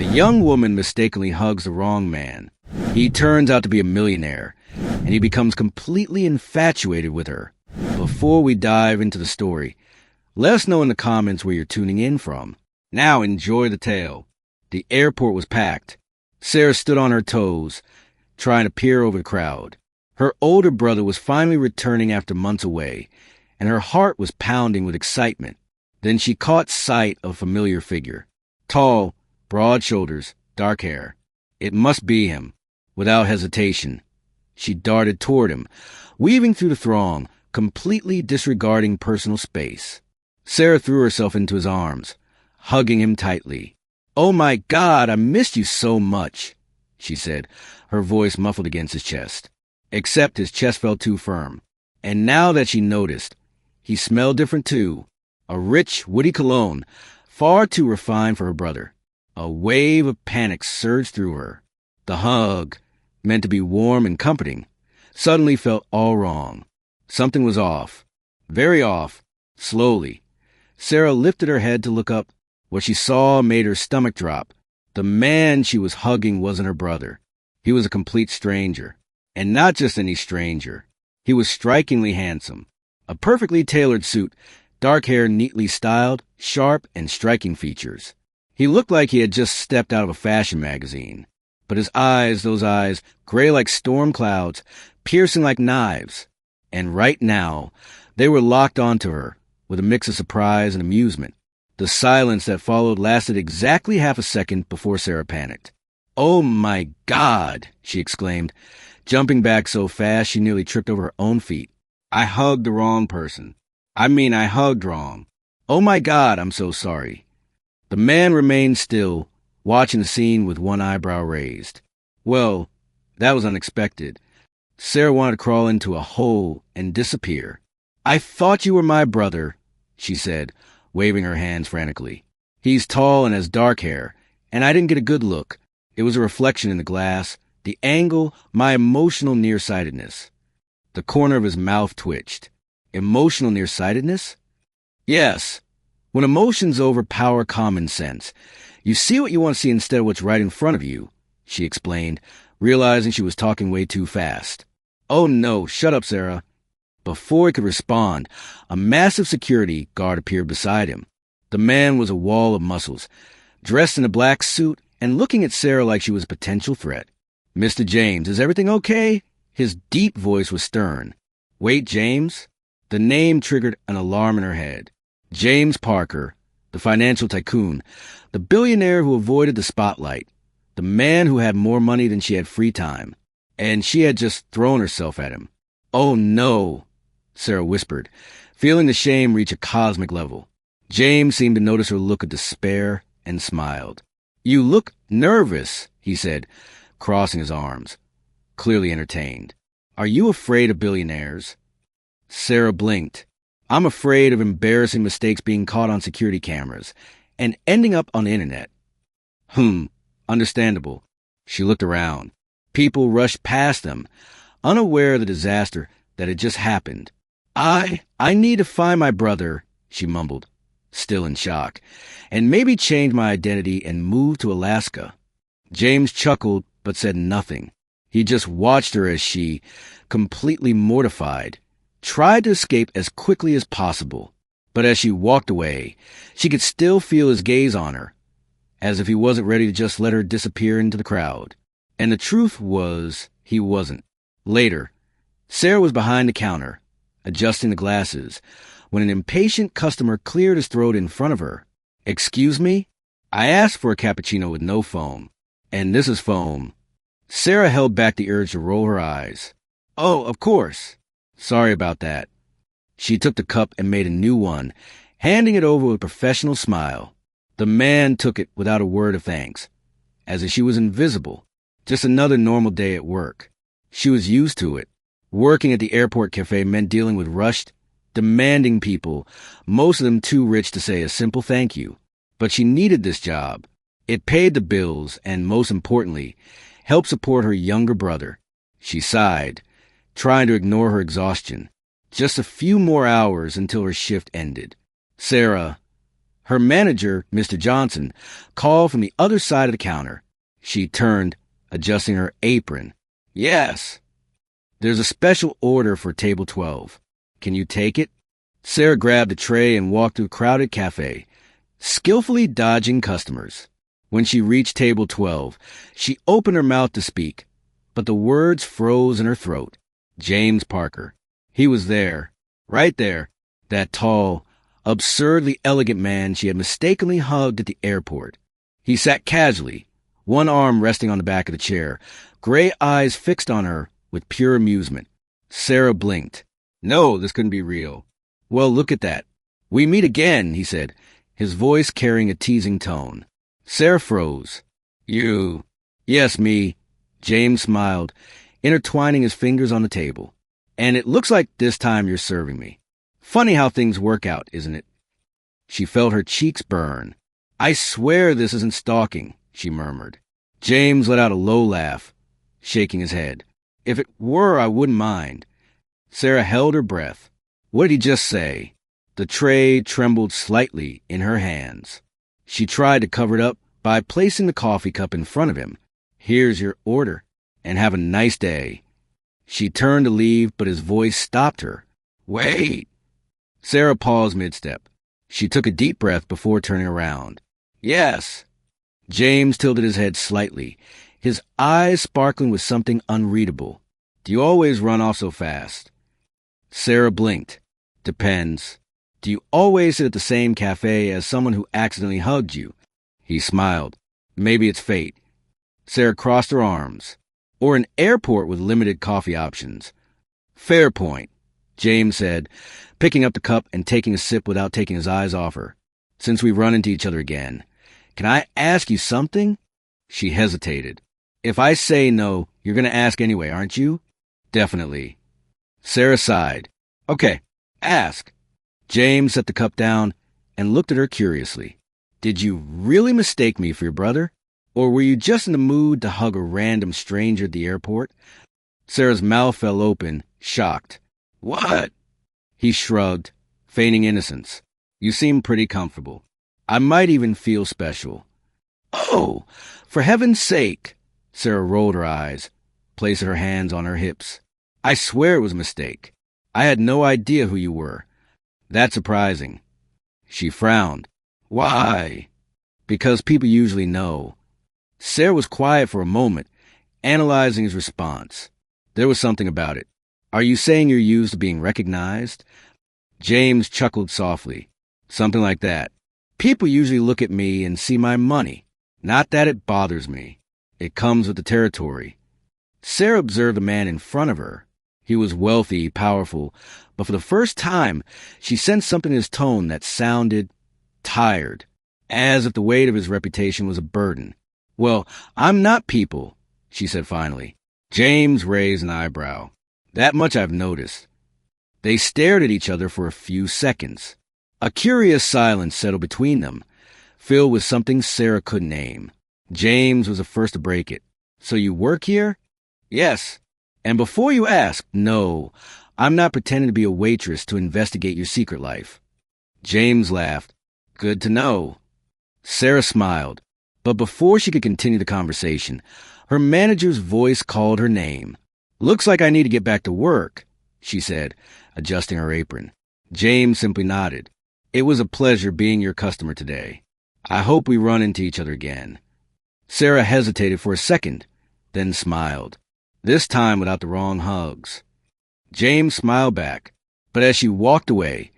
A young woman mistakenly hugs the wrong man. He turns out to be a millionaire, and he becomes completely infatuated with her. Before we dive into the story, let us know in the comments where you're tuning in from. Now enjoy the tale. The airport was packed. Sarah stood on her toes, trying to peer over the crowd. Her older brother was finally returning after months away, and her heart was pounding with excitement. Then she caught sight of a familiar figure. Tall, broad shoulders, dark hair. It must be him. Without hesitation, she darted toward him, weaving through the throng, completely disregarding personal space. Sarah threw herself into his arms, hugging him tightly. "Oh my God, I missed you so much," she said, her voice muffled against his chest. Except his chest felt too firm. And now that she noticed, he smelled different too. A rich, woody cologne, far too refined for her brother. A wave of panic surged through her. The hug, meant to be warm and comforting, suddenly felt all wrong. Something was off. Very off. Slowly, Sarah lifted her head to look up. What she saw made her stomach drop. The man she was hugging wasn't her brother. He was a complete stranger. And not just any stranger. He was strikingly handsome. A perfectly tailored suit, dark hair neatly styled, sharp and striking features. He looked like he had just stepped out of a fashion magazine. But his eyes, those eyes, gray like storm clouds, piercing like knives. And right now, they were locked onto her, with a mix of surprise and amusement. The silence that followed lasted exactly half a second before Sarah panicked. "Oh my God," she exclaimed, jumping back so fast she nearly tripped over her own feet. "I hugged the wrong person. I hugged wrong. Oh my God, I'm so sorry." The man remained still, watching the scene with one eyebrow raised. Well, that was unexpected. Sarah wanted to crawl into a hole and disappear. "I thought you were my brother," she said, waving her hands frantically. "He's tall and has dark hair, and I didn't get a good look. It was a reflection in the glass, the angle, my emotional nearsightedness." The corner of his mouth twitched. Emotional nearsightedness? Yes. When emotions overpower common sense, you see what you want to see instead of what's right in front of you, she explained, realizing she was talking way too fast. "Oh no, shut up, Sarah." Before he could respond, a massive security guard appeared beside him. The man was a wall of muscles, dressed in a black suit and looking at Sarah like she was a potential threat. "Mr. James, is everything okay?" His deep voice was stern. "Wait, James?" The name triggered an alarm in her head. James Parker, the financial tycoon, the billionaire who avoided the spotlight, the man who had more money than she had free time. And she had just thrown herself at him. "Oh no," Sarah whispered, feeling the shame reach a cosmic level. James seemed to notice her look of despair and smiled. "You look nervous," he said, crossing his arms, clearly entertained. "Are you afraid of billionaires?" Sarah blinked. "I'm afraid of embarrassing mistakes being caught on security cameras and ending up on the internet." Understandable. She looked around. People rushed past them, unaware of the disaster that had just happened. I need to find my brother," she mumbled, still in shock, "and maybe change my identity and move to Alaska." James chuckled but said nothing. He just watched her as she, completely mortified, tried to escape as quickly as possible. But as she walked away, she could still feel his gaze on her, as if he wasn't ready to just let her disappear into the crowd. And the truth was, he wasn't. Later, Sarah was behind the counter, adjusting the glasses, when an impatient customer cleared his throat in front of her. "Excuse me? I asked for a cappuccino with no foam. And this is foam." Sarah held back the urge to roll her eyes. "Oh, of course. Sorry about that." She took the cup and made a new one, handing it over with a professional smile. The man took it without a word of thanks, as if she was invisible. Just another normal day at work. She was used to it. Working at the airport cafe meant dealing with rushed, demanding people, most of them too rich to say a simple thank you. But she needed this job. It paid the bills and, most importantly, helped support her younger brother. She sighed, trying to ignore her exhaustion. Just a few more hours until her shift ended. Sarah, Her manager, Mr. Johnson, called from the other side of the counter. She turned, adjusting her apron. Yes. There's a special order for table 12. Can you take it? Sarah grabbed a tray and walked through a crowded cafe, skillfully dodging customers. When she reached table 12, she opened her mouth to speak, but the words froze in her throat. James Parker. He was there, right there, that tall, absurdly elegant man she had mistakenly hugged at the airport. He sat casually, one arm resting on the back of the chair, gray eyes fixed on her with pure amusement. Sarah blinked. No, this couldn't be real. Well, look at that. We meet again, he said, his voice carrying a teasing tone. Sarah froze. You. Yes, me. James smiled, intertwining his fingers on the table. And it looks like this time you're serving me. Funny how things work out, isn't it? She felt her cheeks burn. I swear this isn't stalking, she murmured. James let out a low laugh, shaking his head. If it were, I wouldn't mind. Sarah held her breath. What did he just say? The tray trembled slightly in her hands. She tried to cover it up by placing the coffee cup in front of him. Here's your order, and have a nice day. She turned to leave, but his voice stopped her. Wait! Sarah paused mid-step. She took a deep breath before turning around. Yes. James tilted his head slightly, his eyes sparkling with something unreadable. Do you always run off so fast? Sarah blinked. Depends. Do you always sit at the same cafe as someone who accidentally hugged you? He smiled. Maybe it's fate. Sarah crossed her arms. Or an airport with limited coffee options. Fair point, James said, picking up the cup and taking a sip without taking his eyes off her. Since we've run into each other again, can I ask you something? She hesitated. If I say no, you're going to ask anyway, aren't you? Definitely. Sarah sighed. Okay, ask. James set the cup down and looked at her curiously. Did you really mistake me for your brother? Or were you just in the mood to hug a random stranger at the airport? Sarah's mouth fell open, shocked. What? He shrugged, feigning innocence. You seem pretty comfortable. I might even feel special. Oh, for heaven's sake! Sarah rolled her eyes, placed her hands on her hips. I swear it was a mistake. I had no idea who you were. That's surprising. She frowned. Why? Because people usually know. Sarah was quiet for a moment, analyzing his response. There was something about it. Are you saying you're used to being recognized? James chuckled softly. Something like that. People usually look at me and see my money. Not that it bothers me. It comes with the territory. Sarah observed the man in front of her. He was wealthy, powerful, but for the first time, she sensed something in his tone that sounded tired, as if the weight of his reputation was a burden. Well, I'm not people, she said finally. James raised an eyebrow. That much I've noticed. They stared at each other for a few seconds. A curious silence settled between them, filled with something Sarah couldn't name. James was the first to break it. So you work here? Yes. And before you ask, no, I'm not pretending to be a waitress to investigate your secret life. James laughed. Good to know. Sarah smiled, but before she could continue the conversation, her manager's voice called her name. Looks like I need to get back to work, she said, adjusting her apron. James simply nodded. It was a pleasure being your customer today. I hope we run into each other again. Sarah hesitated for a second, then smiled, this time without the wrong hugs. James smiled back, but as she walked away,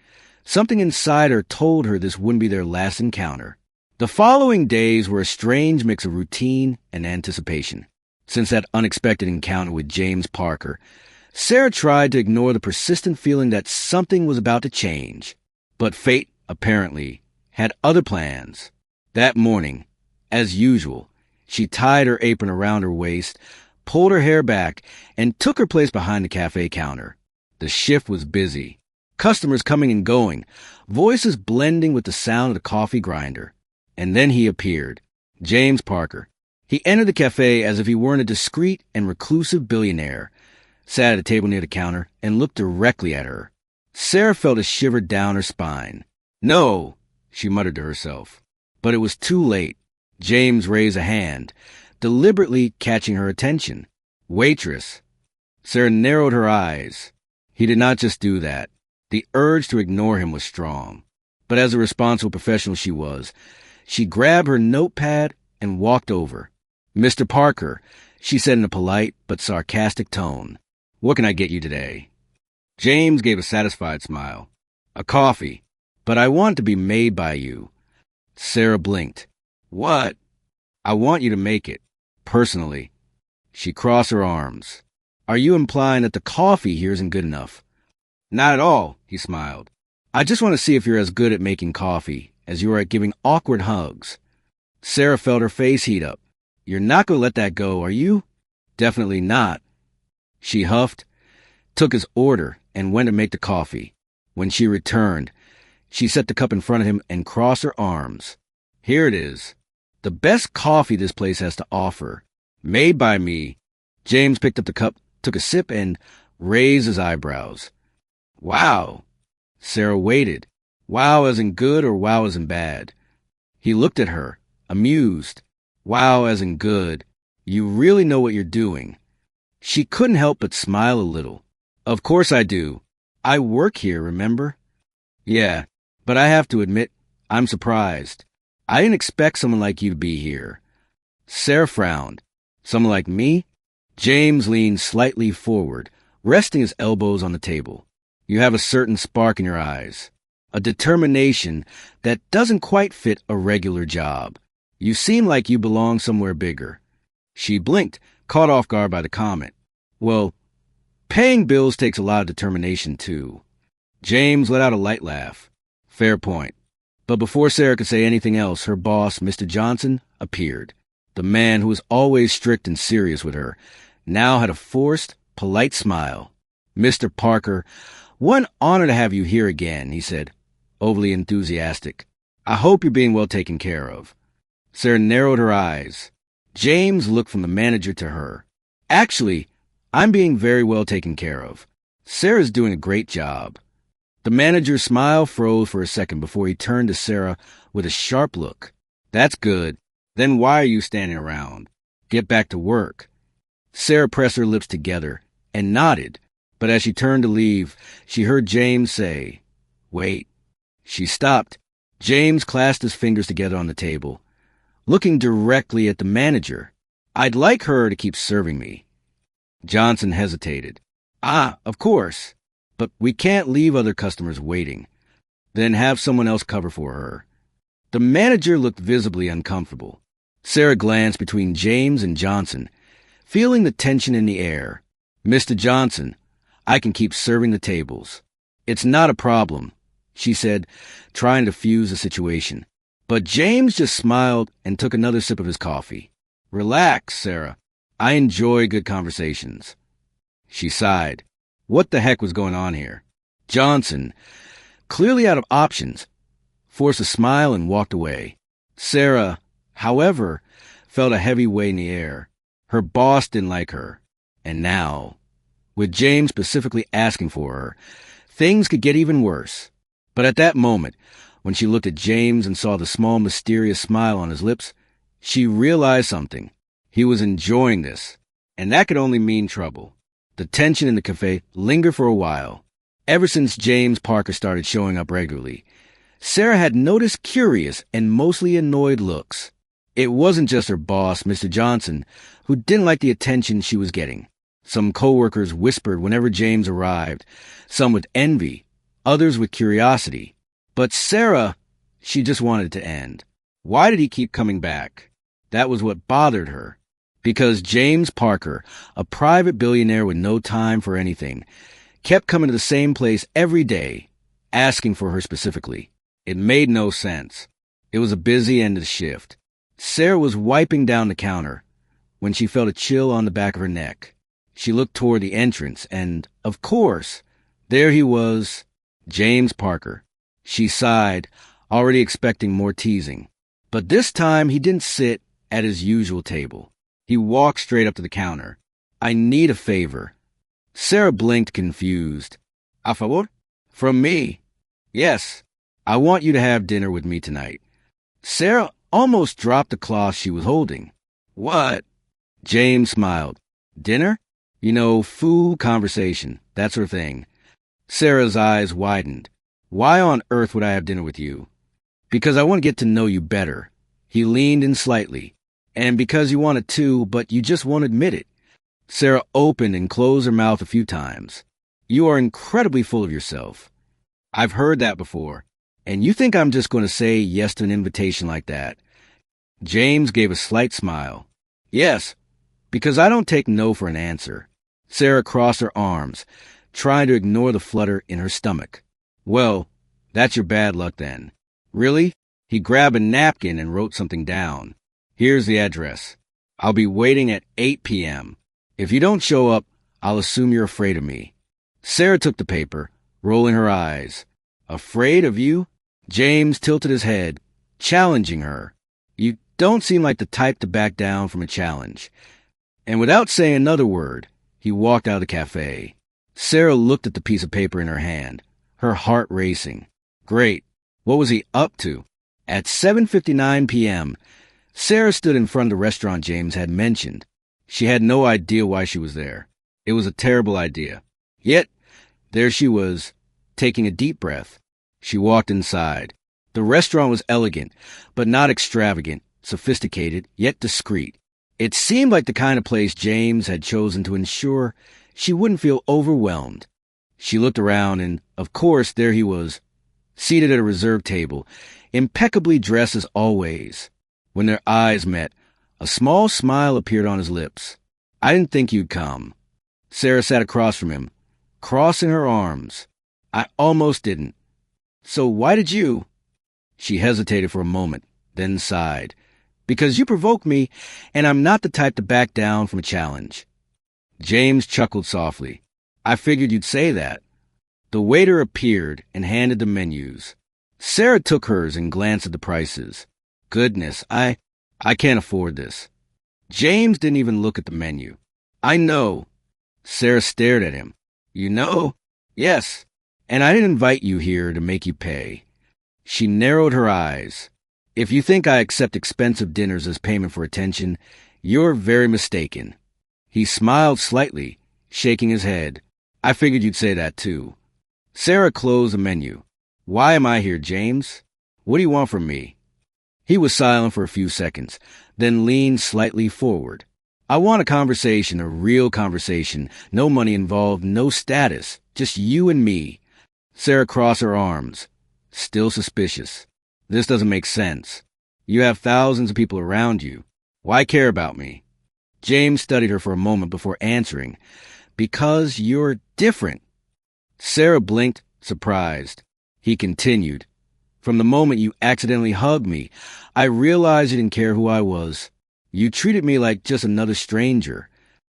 something inside her told her this wouldn't be their last encounter. The following days were a strange mix of routine and anticipation. Since that unexpected encounter with James Parker, Sarah tried to ignore the persistent feeling that something was about to change. But fate, apparently, had other plans. That morning, as usual, she tied her apron around her waist, pulled her hair back, and took her place behind the cafe counter. The shift was busy. Customers coming and going, voices blending with the sound of the coffee grinder. And then he appeared, James Parker. He entered the cafe as if he weren't a discreet and reclusive billionaire, sat at a table near the counter, and looked directly at her. Sarah felt a shiver down her spine. No, she muttered to herself. But it was too late. James raised a hand, deliberately catching her attention. Waitress. Sarah narrowed her eyes. He did not just do that. The urge to ignore him was strong. But as a responsible professional she was, she grabbed her notepad and walked over. Mr. Parker, she said in a polite but sarcastic tone. What can I get you today? James gave a satisfied smile. A coffee, but I want it to be made by you. Sarah blinked. What? I want you to make it, personally. She crossed her arms. Are you implying that the coffee here isn't good enough? Not at all, he smiled. I just want to see if you're as good at making coffee as you are at giving awkward hugs. Sarah felt her face heat up. You're not going to let that go, are you? Definitely not. She huffed, took his order, and went to make the coffee. When she returned, she set the cup in front of him and crossed her arms. Here it is. The best coffee this place has to offer. Made by me. James picked up the cup, took a sip, and raised his eyebrows. Wow. Sarah waited. Wow as in good or wow as in bad? He looked at her, amused. Wow as in good. You really know what you're doing. She couldn't help but smile a little. Of course I do. I work here, remember? Yeah, but I have to admit, I'm surprised. I didn't expect someone like you to be here. Sarah frowned. Someone like me? James leaned slightly forward, resting his elbows on the table. You have a certain spark in your eyes, a determination that doesn't quite fit a regular job. You seem like you belong somewhere bigger. She blinked, caught off guard by the comment. Well, paying bills takes a lot of determination, too. James let out a light laugh. Fair point. But before Sarah could say anything else, her boss, Mr. Johnson, appeared. The man who was always strict and serious with her now had a forced, polite smile. Mr. Parker, what an honor to have you here again, he said, overly enthusiastic. I hope you're being well taken care of. Sarah narrowed her eyes. James looked from the manager to her. Actually, I'm being very well taken care of. Sarah's doing a great job. The manager's smile froze for a second before he turned to Sarah with a sharp look. That's good. Then why are you standing around? Get back to work. Sarah pressed her lips together and nodded, but as she turned to leave, she heard James say, Wait. She stopped. James clasped his fingers together on the table, looking directly at the manager. I'd like her to keep serving me. Johnson hesitated. Of course. But we can't leave other customers waiting. Then have someone else cover for her. The manager looked visibly uncomfortable. Sarah glanced between James and Johnson, feeling the tension in the air. Mr. Johnson, I can keep serving the tables. It's not a problem, she said, trying to fuse the situation. But James just smiled and took another sip of his coffee. Relax, Sarah. I enjoy good conversations. She sighed. What the heck was going on here? Johnson, clearly out of options, forced a smile and walked away. Sarah, however, felt a heavy weight in the air. Her boss didn't like her. And now, with James specifically asking for her, things could get even worse. But at that moment, when she looked at James and saw the small, mysterious smile on his lips, she realized something. He was enjoying this, and that could only mean trouble. The tension in the cafe lingered for a while. Ever since James Parker started showing up regularly, Sarah had noticed curious and mostly annoyed looks. It wasn't just her boss, Mr. Johnson, who didn't like the attention she was getting. Some coworkers whispered whenever James arrived, some with envy, others with curiosity. But Sarah, she just wanted it to end. Why did he keep coming back? That was what bothered her. Because James Parker, a private billionaire with no time for anything, kept coming to the same place every day, asking for her specifically. It made no sense. It was a busy end of the shift. Sarah was wiping down the counter when she felt a chill on the back of her neck. She looked toward the entrance, and, of course, there he was, James Parker. She sighed, already expecting more teasing. But this time he didn't sit at his usual table. He walked straight up to the counter. I need a favor. Sarah blinked, confused. A favor? From me? Yes. I want you to have dinner with me tonight. Sarah almost dropped the cloth she was holding. What? James smiled. Dinner? You know, food, conversation, that sort of thing. Sarah's eyes widened. Why on earth would I have dinner with you? Because I want to get to know you better. He leaned in slightly. And because you wanted to, but you just won't admit it. Sarah opened and closed her mouth a few times. You are incredibly full of yourself. I've heard that before. And you think I'm just going to say yes to an invitation like that? James gave a slight smile. Yes, because I don't take no for an answer. Sarah crossed her arms, trying to ignore the flutter in her stomach. Well, that's your bad luck then. Really? He grabbed a napkin and wrote something down. Here's the address. I'll be waiting at 8 p.m. If you don't show up, I'll assume you're afraid of me. Sarah took the paper, rolling her eyes. Afraid of you? James tilted his head, challenging her. You don't seem like the type to back down from a challenge. And without saying another word, he walked out of the cafe. Sarah looked at the piece of paper in her hand, her heart racing. Great. What was he up to? At 7:59 p.m., Sarah stood in front of the restaurant James had mentioned. She had no idea why she was there. It was a terrible idea. Yet, there she was, taking a deep breath. She walked inside. The restaurant was elegant, but not extravagant, sophisticated, yet discreet. It seemed like the kind of place James had chosen to ensure she wouldn't feel overwhelmed. She looked around and, of course, there he was, seated at a reserved table, impeccably dressed as always. When their eyes met, a small smile appeared on his lips. I didn't think you'd come. Sarah sat across from him, crossing her arms. I almost didn't. So why did you? She hesitated for a moment, then sighed. Because you provoked me, and I'm not the type to back down from a challenge. James chuckled softly. I figured you'd say that. The waiter appeared and handed the menus. Sarah took hers and glanced at the prices. Goodness, I can't afford this. James didn't even look at the menu. I know. Sarah stared at him. You know? Yes. And I didn't invite you here to make you pay. She narrowed her eyes. If you think I accept expensive dinners as payment for attention, you're very mistaken. He smiled slightly, shaking his head. I figured you'd say that too. Sarah closed the menu. Why am I here, James? What do you want from me? He was silent for a few seconds, then leaned slightly forward. I want a conversation, a real conversation. No money involved, no status. Just you and me. Sarah crossed her arms, still suspicious. This doesn't make sense. You have thousands of people around you. Why care about me? James studied her for a moment before answering. Because you're different. Sarah blinked, surprised. He continued. From the moment you accidentally hugged me, I realized you didn't care who I was. You treated me like just another stranger.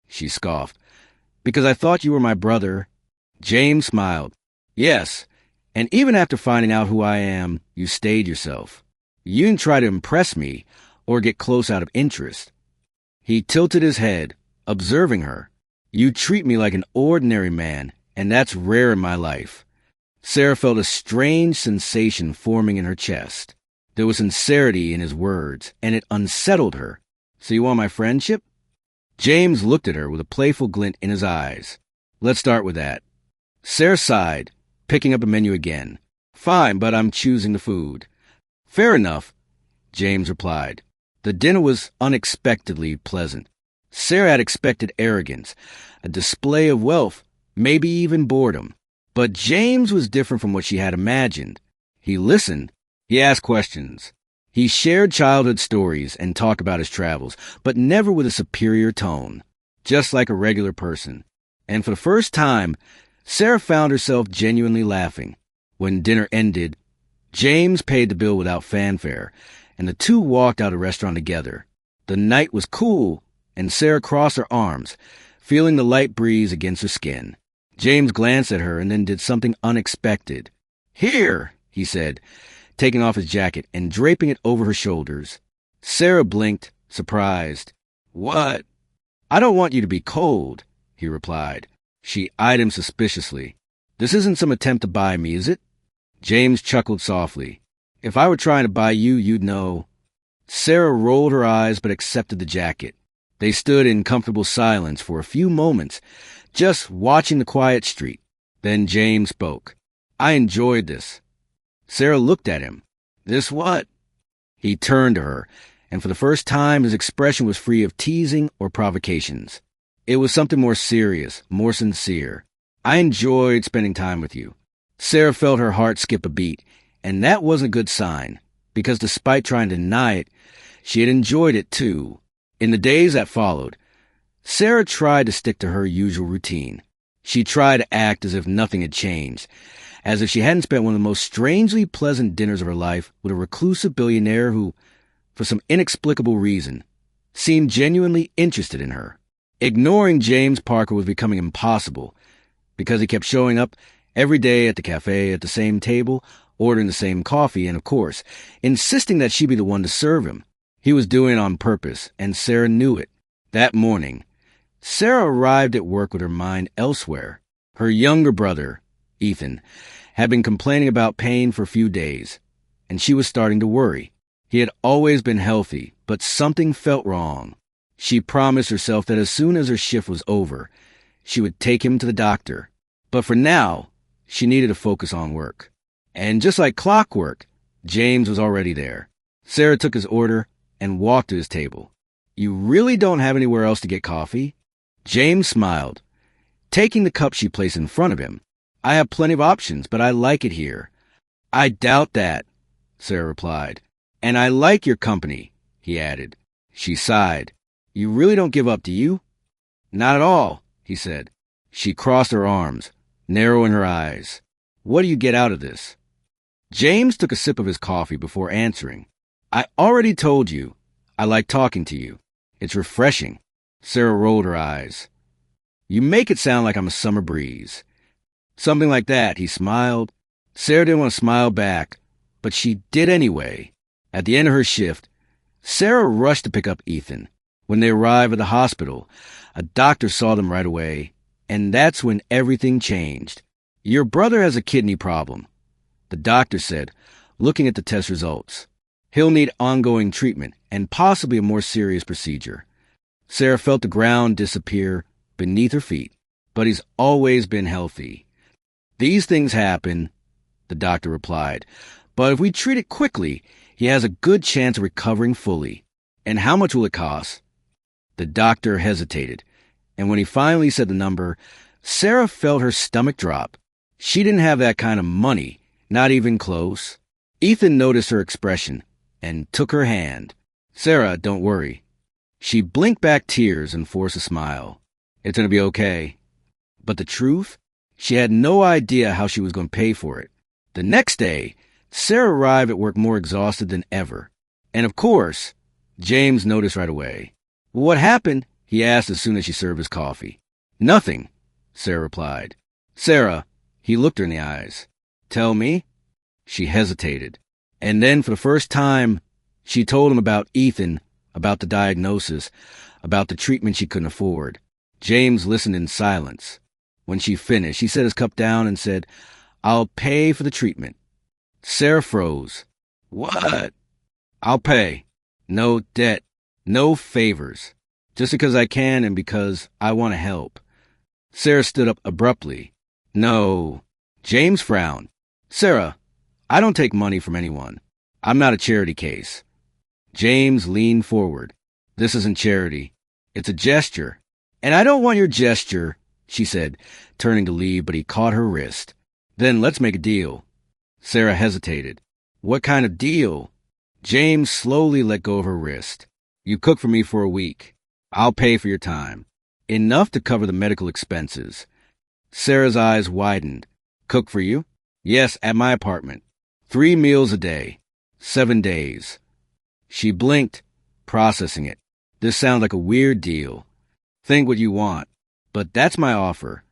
She scoffed. Because I thought you were my brother. James smiled. Yes, and even after finding out who I am, you stayed yourself. You didn't try to impress me or get close out of interest. He tilted his head, observing her. You treat me like an ordinary man, and that's rare in my life. Sarah felt a strange sensation forming in her chest. There was sincerity in his words, and it unsettled her. So you want my friendship? James looked at her with a playful glint in his eyes. Let's start with that. Sarah sighed, picking up a menu again. Fine, but I'm choosing the food. Fair enough, James replied. The dinner was unexpectedly pleasant. Sarah had expected arrogance, a display of wealth, maybe even boredom. But James was different from what she had imagined. He listened. He asked questions. He shared childhood stories and talked about his travels, but never with a superior tone, just like a regular person. And for the first time, Sarah found herself genuinely laughing. When dinner ended, James paid the bill without fanfare, and the two walked out of the restaurant together. The night was cool, and Sarah crossed her arms, feeling the light breeze against her skin. James glanced at her and then did something unexpected. Here, he said, taking off his jacket and draping it over her shoulders. Sarah blinked, surprised. What? I don't want you to be cold, he replied. She eyed him suspiciously. This isn't some attempt to buy me, is it? James chuckled softly. If I were trying to buy you, you'd know. Sarah rolled her eyes but accepted the jacket. They stood in comfortable silence for a few moments, just watching the quiet street. Then James spoke. I enjoyed this. Sarah looked at him. This what? He turned to her, and for the first time his expression was free of teasing or provocations. It was something more serious, more sincere. I enjoyed spending time with you. Sarah felt her heart skip a beat, and that wasn't a good sign, because despite trying to deny it, she had enjoyed it too. In the days that followed, Sarah tried to stick to her usual routine. She tried to act as if nothing had changed, as if she hadn't spent one of the most strangely pleasant dinners of her life with a reclusive billionaire who, for some inexplicable reason, seemed genuinely interested in her. Ignoring James Parker was becoming impossible, because he kept showing up every day at the cafe at the same table, ordering the same coffee, and, of course, insisting that she be the one to serve him. He was doing it on purpose, and Sarah knew it. That morning, Sarah arrived at work with her mind elsewhere. Her younger brother, Ethan, had been complaining about pain for a few days, and she was starting to worry. He had always been healthy, but something felt wrong. She promised herself that as soon as her shift was over, she would take him to the doctor. But for now, she needed to focus on work. And just like clockwork, James was already there. Sarah took his order and walked to his table. You really don't have anywhere else to get coffee? James smiled, taking the cup she placed in front of him. I have plenty of options, but I like it here. I doubt that, Sarah replied. And I like your company, he added. She sighed. You really don't give up, do you? Not at all, he said. She crossed her arms, narrowing her eyes. What do you get out of this? James took a sip of his coffee before answering. I already told you. I like talking to you. It's refreshing. Sarah rolled her eyes. You make it sound like I'm a summer breeze. Something like that, he smiled. Sarah didn't want to smile back, but she did anyway. At the end of her shift, Sarah rushed to pick up Ethan. When they arrived at the hospital, a doctor saw them right away, and that's when everything changed. Your brother has a kidney problem, the doctor said, looking at the test results. He'll need ongoing treatment and possibly a more serious procedure. Sarah felt the ground disappear beneath her feet, but he's always been healthy. These things happen, the doctor replied, but if we treat it quickly, he has a good chance of recovering fully. And how much will it cost? The doctor hesitated, and when he finally said the number, Sarah felt her stomach drop. She didn't have that kind of money, not even close. Ethan noticed her expression and took her hand. Sarah, don't worry. She blinked back tears and forced a smile. It's going to be okay. But the truth? She had no idea how she was going to pay for it. The next day, Sarah arrived at work more exhausted than ever. And of course, James noticed right away. What happened? He asked as soon as she served his coffee. Nothing, Sarah replied. Sarah, he looked her in the eyes. Tell me? She hesitated. And then for the first time, she told him about Ethan, about the diagnosis, about the treatment she couldn't afford. James listened in silence. When she finished, he set his cup down and said, I'll pay for the treatment. Sarah froze. What? I'll pay. No debt. No favors. Just because I can and because I want to help. Sarah stood up abruptly. No. James frowned. Sarah, I don't take money from anyone. I'm not a charity case. James leaned forward. This isn't charity. It's a gesture. And I don't want your gesture, she said, turning to leave, but he caught her wrist. Then let's make a deal. Sarah hesitated. What kind of deal? James slowly let go of her wrist. You cook for me for a week. I'll pay for your time. Enough to cover the medical expenses. Sarah's eyes widened. Cook for you? Yes, at my apartment. 3 meals a day. 7 days. She blinked, processing it. This sounds like a weird deal. Think what you want. But that's my offer.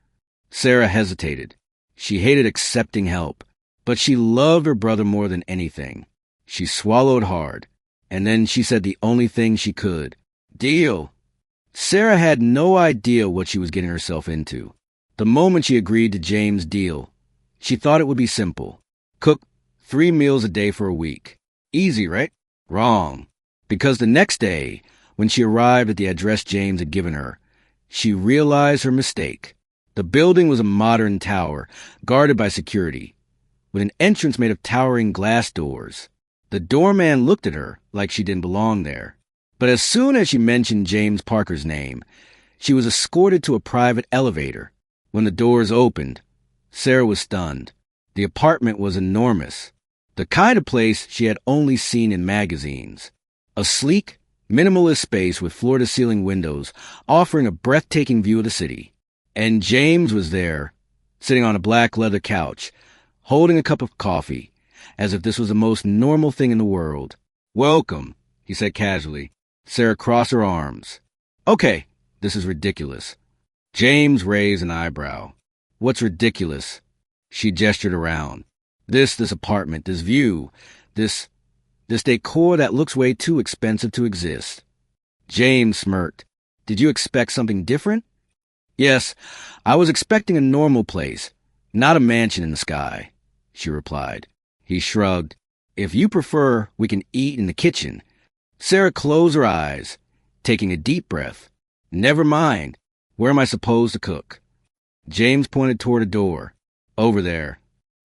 Sarah hesitated. She hated accepting help, but she loved her brother more than anything. She swallowed hard, and then she said the only thing she could. Deal. Sarah had no idea what she was getting herself into. The moment she agreed to James' deal, she thought it would be simple. Cook 3 meals a day for a week. Easy, right? Wrong. Because the next day, when she arrived at the address James had given her, she realized her mistake. The building was a modern tower, guarded by security, with an entrance made of towering glass doors. The doorman looked at her like she didn't belong there. But as soon as she mentioned James Parker's name, she was escorted to a private elevator. When the doors opened, Sarah was stunned. The apartment was enormous, the kind of place she had only seen in magazines. A sleek, minimalist space with floor-to-ceiling windows offering a breathtaking view of the city. And James was there, sitting on a black leather couch, holding a cup of coffee, as if this was the most normal thing in the world. "Welcome," he said casually. Sarah crossed her arms. "Okay, this is ridiculous." James raised an eyebrow. "What's ridiculous?" She gestured around. This apartment, this view, this decor that looks way too expensive to exist." James smirked. "Did you expect something different?" "Yes, I was expecting a normal place, not a mansion in the sky," she replied. He shrugged. "If you prefer, we can eat in the kitchen." Sarah closed her eyes, taking a deep breath. "Never mind. Where am I supposed to cook?" James pointed toward a door. "Over there."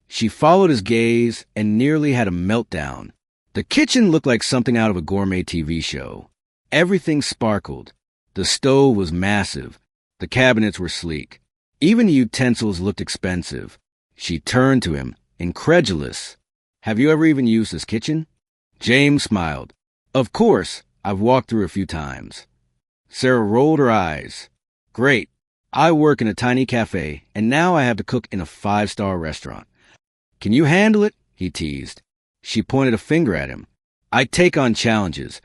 She followed his gaze and nearly had a meltdown. The kitchen looked like something out of a gourmet TV show. Everything sparkled. The stove was massive. The cabinets were sleek. Even the utensils looked expensive. She turned to him, incredulous. "Have you ever even used this kitchen?" James smiled. "Of course, I've walked through a few times." Sarah rolled her eyes. "Great. I work in a tiny cafe, and now I have to cook in a 5-star restaurant. Can you handle it?" he teased. She pointed a finger at him. "I take on challenges,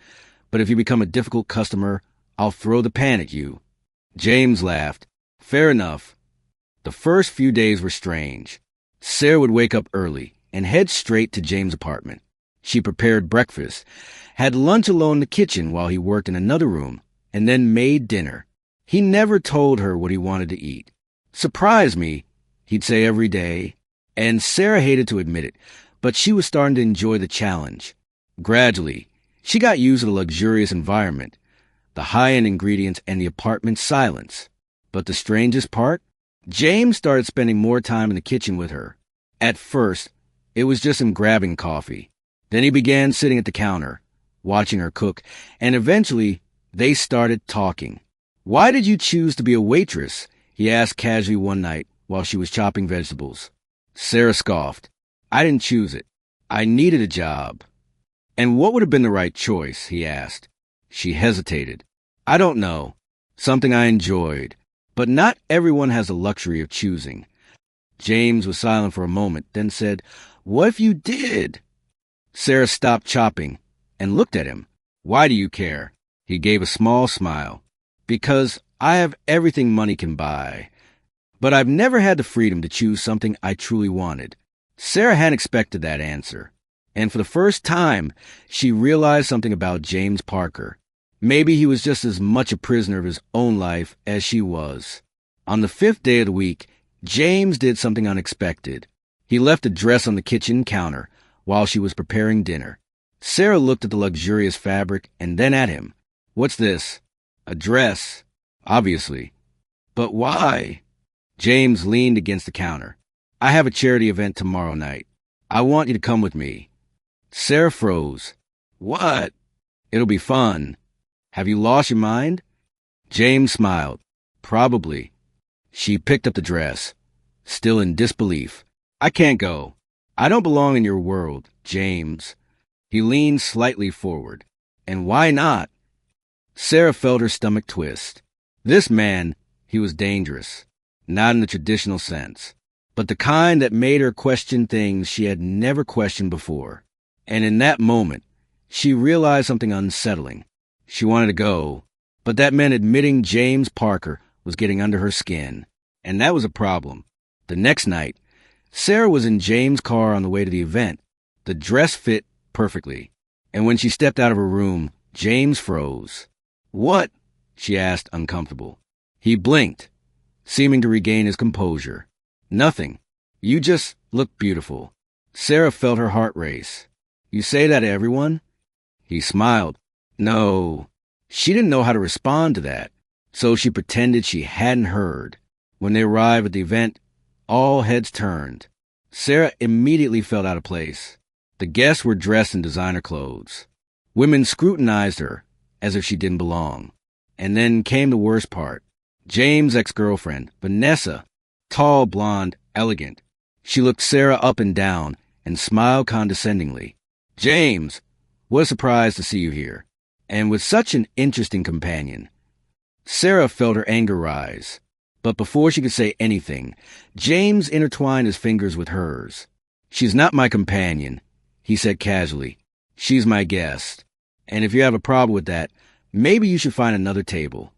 but if you become a difficult customer, I'll throw the pan at you." James laughed. "Fair enough." The first few days were strange. Sarah would wake up early and head straight to James' apartment. She prepared breakfast, had lunch alone in the kitchen while he worked in another room, and then made dinner. He never told her what he wanted to eat. "Surprise me," he'd say every day, and Sarah hated to admit it, but she was starting to enjoy the challenge. Gradually, she got used to the luxurious environment, the high-end ingredients, and the apartment's silence. But the strangest part? James started spending more time in the kitchen with her. At first, it was just him grabbing coffee. Then he began sitting at the counter, watching her cook, and eventually, they started talking. "Why did you choose to be a waitress?" he asked casually one night while she was chopping vegetables. Sarah scoffed. "I didn't choose it. I needed a job." "And what would have been the right choice?" he asked. She hesitated. "I don't know. Something I enjoyed. But not everyone has the luxury of choosing." James was silent for a moment, then said, "What if you did?" Sarah stopped chopping and looked at him. "Why do you care?" He gave a small smile. "Because I have everything money can buy. But I've never had the freedom to choose something I truly wanted." Sarah hadn't expected that answer. And for the first time, she realized something about James Parker. Maybe he was just as much a prisoner of his own life as she was. On the 5th day of the week, James did something unexpected. He left a dress on the kitchen counter while she was preparing dinner. Sarah looked at the luxurious fabric and then at him. "What's this?" "A dress." "Obviously." "But why?" James leaned against the counter. "I have a charity event tomorrow night. I want you to come with me." Sarah froze. "What?" "It'll be fun." "Have you lost your mind?" James smiled. "Probably." She picked up the dress, still in disbelief. "I can't go. I don't belong in your world, James." He leaned slightly forward. "And why not?" Sarah felt her stomach twist. This man, he was dangerous. Not in the traditional sense, but the kind that made her question things she had never questioned before. And in that moment, she realized something unsettling. She wanted to go, but that meant admitting James Parker was getting under her skin. And that was a problem. The next night, Sarah was in James' car on the way to the event. The dress fit perfectly. And when she stepped out of her room, James froze. "What?" she asked, uncomfortable. He blinked, seeming to regain his composure. "Nothing. You just look beautiful." Sarah felt her heart race. You say that to everyone? He smiled. No. She didn't know how to respond to that, so she pretended she hadn't heard. When they arrived at the event, all heads turned. Sarah immediately felt out of place. The guests were dressed in designer clothes. Women scrutinized her as if she didn't belong. And then came the worst part. James' ex-girlfriend, Vanessa, tall, blonde, elegant. She looked Sarah up and down and smiled condescendingly. James, what a surprise to see you here. And with such an interesting companion. Sarah felt her anger rise. But before she could say anything, James intertwined his fingers with hers. She's not my companion, he said casually. She's my guest. And if you have a problem with that, maybe you should find another table.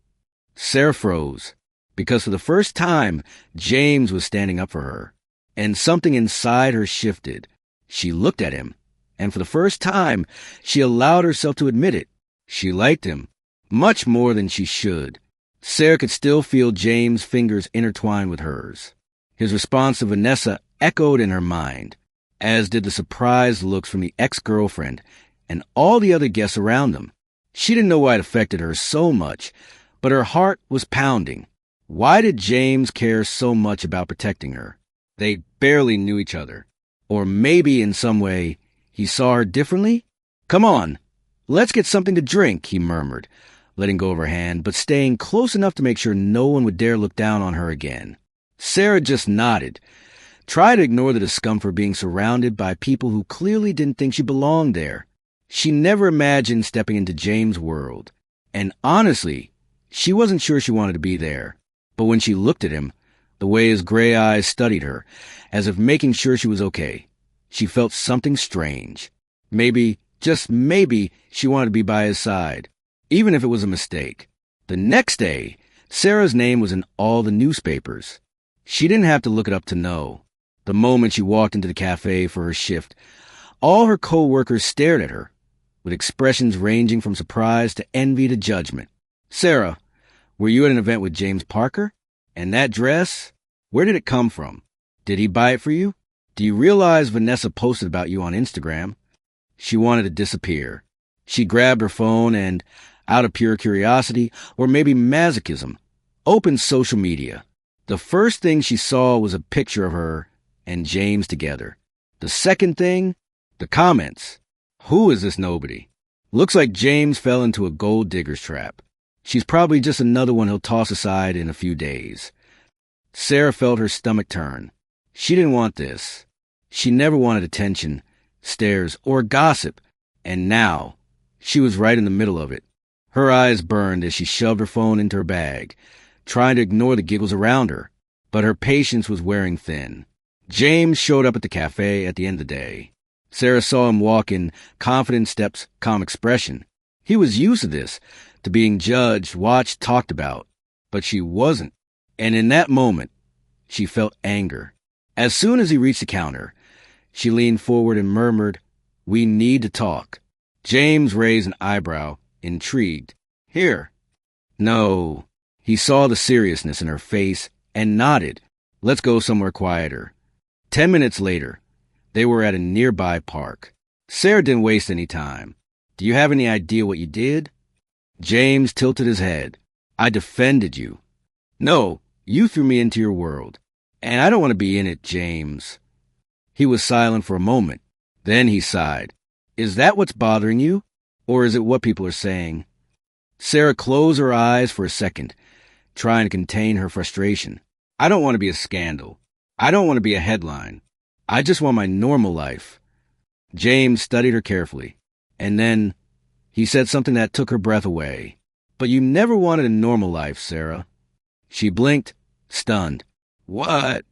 Sarah froze, because for the first time, James was standing up for her. And something inside her shifted. She looked at him, and for the first time, she allowed herself to admit it. She liked him, much more than she should. Sarah could still feel James' fingers intertwined with hers. His response to Vanessa echoed in her mind, as did the surprised looks from the ex-girlfriend and all the other guests around them. She didn't know why it affected her so much, but her heart was pounding. Why did James care so much about protecting her? They barely knew each other. Or maybe in some way, he saw her differently? Come on, let's get something to drink, he murmured, letting go of her hand, but staying close enough to make sure no one would dare look down on her again. Sarah just nodded, tried to ignore the discomfort being surrounded by people who clearly didn't think she belonged there. She never imagined stepping into James' world, and honestly, she wasn't sure she wanted to be there. But when she looked at him, the way his gray eyes studied her, as if making sure she was okay, she felt something strange. Maybe, just maybe, she wanted to be by his side, even if it was a mistake. The next day, Sarah's name was in all the newspapers. She didn't have to look it up to know. The moment she walked into the cafe for her shift, all her co-workers stared at her, with expressions ranging from surprise to envy to judgment. Sarah, were you at an event with James Parker? And that dress? Where did it come from? Did he buy it for you? Do you realize Vanessa posted about you on Instagram? She wanted to disappear. She grabbed her phone and, out of pure curiosity, or maybe masochism, opened social media. The first thing she saw was a picture of her and James together. The second thing, the comments. Who is this nobody? Looks like James fell into a gold digger's trap. She's probably just another one he'll toss aside in a few days. Sarah felt her stomach turn. She didn't want this. She never wanted attention, stares, or gossip. And now, she was right in the middle of it. Her eyes burned as she shoved her phone into her bag, trying to ignore the giggles around her. But her patience was wearing thin. James showed up at the cafe at the end of the day. Sarah saw him walk in confident steps, calm expression. He was used to this, to being judged, watched, talked about. But she wasn't. And in that moment, she felt anger. As soon as he reached the counter, she leaned forward and murmured, "We need to talk." James raised an eyebrow, intrigued. "Here." No. He saw the seriousness in her face and nodded. "Let's go somewhere quieter." 10 minutes later, they were at a nearby park. Sarah didn't waste any time. "Do you have any idea what you did?" James tilted his head. "I defended you." "No, you threw me into your world. And I don't want to be in it, James." He was silent for a moment. Then he sighed. "Is that what's bothering you? Or is it what people are saying?" Sarah closed her eyes for a second, trying to contain her frustration. "I don't want to be a scandal. I don't want to be a headline. I just want my normal life." James studied her carefully. And then he said something that took her breath away. "But you never wanted a normal life, Sarah." She blinked, stunned. "What?"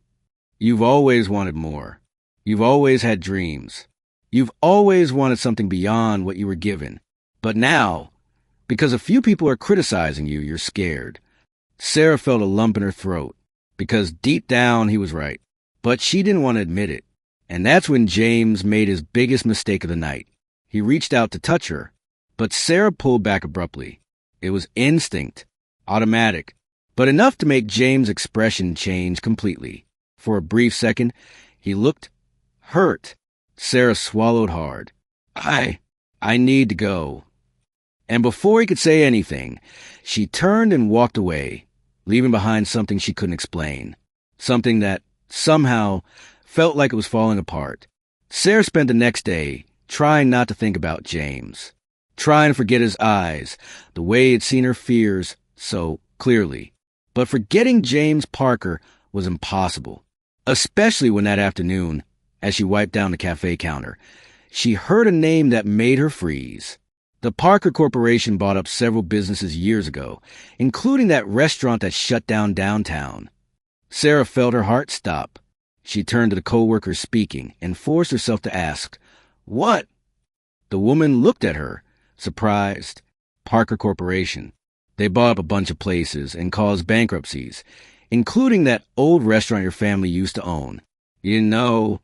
"You've always wanted more. You've always had dreams. You've always wanted something beyond what you were given. But now, because a few people are criticizing you, you're scared." Sarah felt a lump in her throat, because deep down he was right. But she didn't want to admit it. And that's when James made his biggest mistake of the night. He reached out to touch her, but Sarah pulled back abruptly. It was instinct, automatic, but enough to make James' expression change completely. For a brief second, he looked hurt, Sarah swallowed hard. I need to go. And before he could say anything, she turned and walked away, leaving behind something she couldn't explain. Something that, somehow, felt like it was falling apart. Sarah spent the next day trying not to think about James, trying to forget his eyes, the way he'd seen her fears so clearly. But forgetting James Parker was impossible, especially when that afternoon, as she wiped down the cafe counter, she heard a name that made her freeze. The Parker Corporation bought up several businesses years ago, including that restaurant that shut down downtown. Sarah felt her heart stop. She turned to the coworker speaking and forced herself to ask, "What?" The woman looked at her, surprised. Parker Corporation. They bought up a bunch of places and caused bankruptcies, including that old restaurant your family used to own. You know.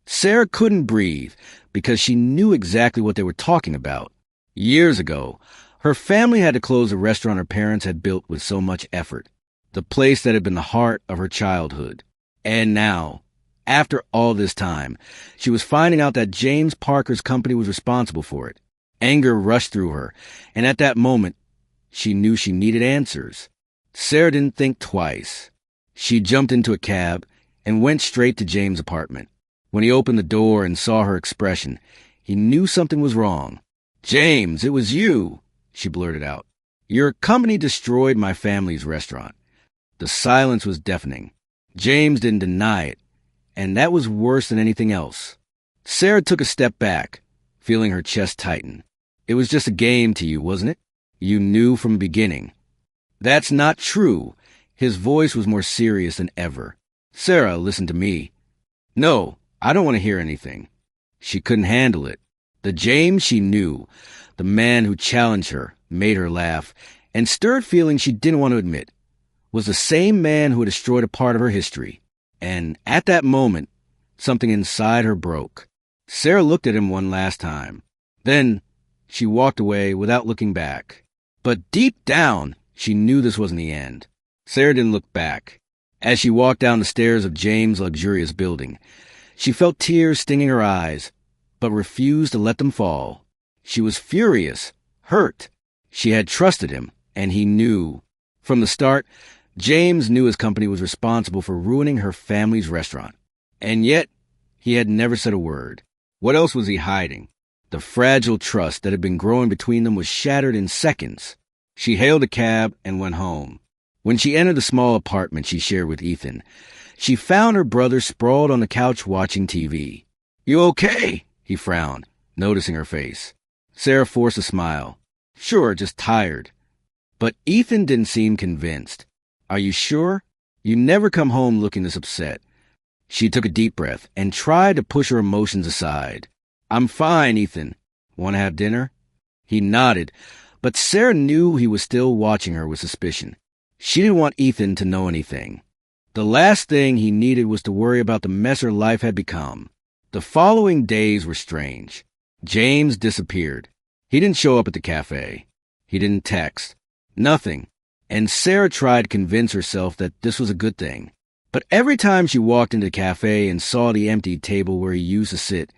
Sarah couldn't breathe because she knew exactly what they were talking about. Years ago, her family had to close a restaurant her parents had built with so much effort, the place that had been the heart of her childhood. And now, after all this time, she was finding out that James Parker's company was responsible for it. Anger rushed through her, and at that moment, she knew she needed answers. Sarah didn't think twice. She jumped into a cab and went straight to James' apartment. When he opened the door and saw her expression, he knew something was wrong. "James, it was you," she blurted out. "Your company destroyed my family's restaurant." The silence was deafening. James didn't deny it, and that was worse than anything else. Sarah took a step back, feeling her chest tighten. "It was just a game to you, wasn't it? You knew from the beginning." "That's not true." His voice was more serious than ever. "Sarah, listen to me." "No, I don't want to hear anything." She couldn't handle it. The James she knew, the man who challenged her, made her laugh, and stirred feelings she didn't want to admit, was the same man who had destroyed a part of her history. And at that moment, something inside her broke. Sarah looked at him one last time. Then she walked away without looking back. But deep down, she knew this wasn't the end. Sarah didn't look back. As she walked down the stairs of James' luxurious building, she felt tears stinging her eyes, but refused to let them fall. She was furious, hurt. She had trusted him, and he knew. From the start, James knew his company was responsible for ruining her family's restaurant. And yet, he had never said a word. What else was he hiding? The fragile trust that had been growing between them was shattered in seconds. She hailed a cab and went home. When she entered the small apartment she shared with Ethan, she found her brother sprawled on the couch watching TV. "You okay?" He frowned, noticing her face. Sarah forced a smile. "Sure, just tired." But Ethan didn't seem convinced. "Are you sure? You never come home looking this upset." She took a deep breath and tried to push her emotions aside. "I'm fine, Ethan. Want to have dinner?" He nodded, but Sarah knew he was still watching her with suspicion. She didn't want Ethan to know anything. The last thing he needed was to worry about the mess her life had become. The following days were strange. James disappeared. He didn't show up at the cafe. He didn't text. Nothing. And Sarah tried to convince herself that this was a good thing. But every time she walked into the cafe and saw the empty table where he used to sit,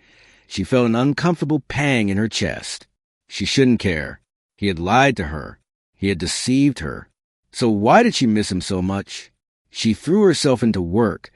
she felt an uncomfortable pang in her chest. She shouldn't care. He had lied to her. He had deceived her. So why did she miss him so much? She threw herself into work,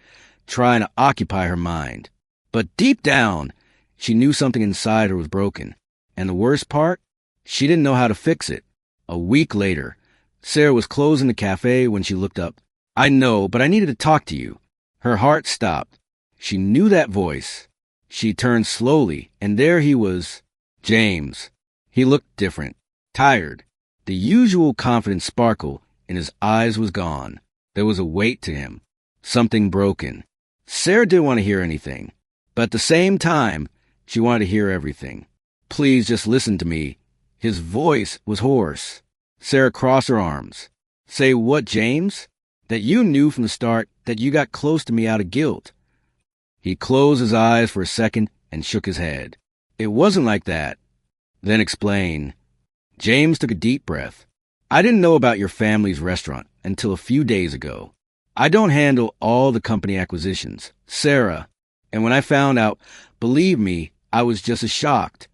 trying to occupy her mind. But deep down, she knew something inside her was broken. And the worst part? She didn't know how to fix it. A week later, Sarah was closing the cafe when she looked up. "I know, but I needed to talk to you." Her heart stopped. She knew that voice. She turned slowly, and there he was, James. He looked different, tired. The usual confident sparkle in his eyes was gone. There was a weight to him, something broken. Sarah didn't want to hear anything, but at the same time, she wanted to hear everything. "Please just listen to me." His voice was hoarse. Sarah crossed her arms. "Say what, James? That you knew from the start that you got close to me out of guilt." He closed his eyes for a second and shook his head. "It wasn't like that." Then explain. James took a deep breath. "I didn't know about your family's restaurant until a few days ago. I don't handle all the company acquisitions. Sarah, And when I found out, believe me, I was just as shocked.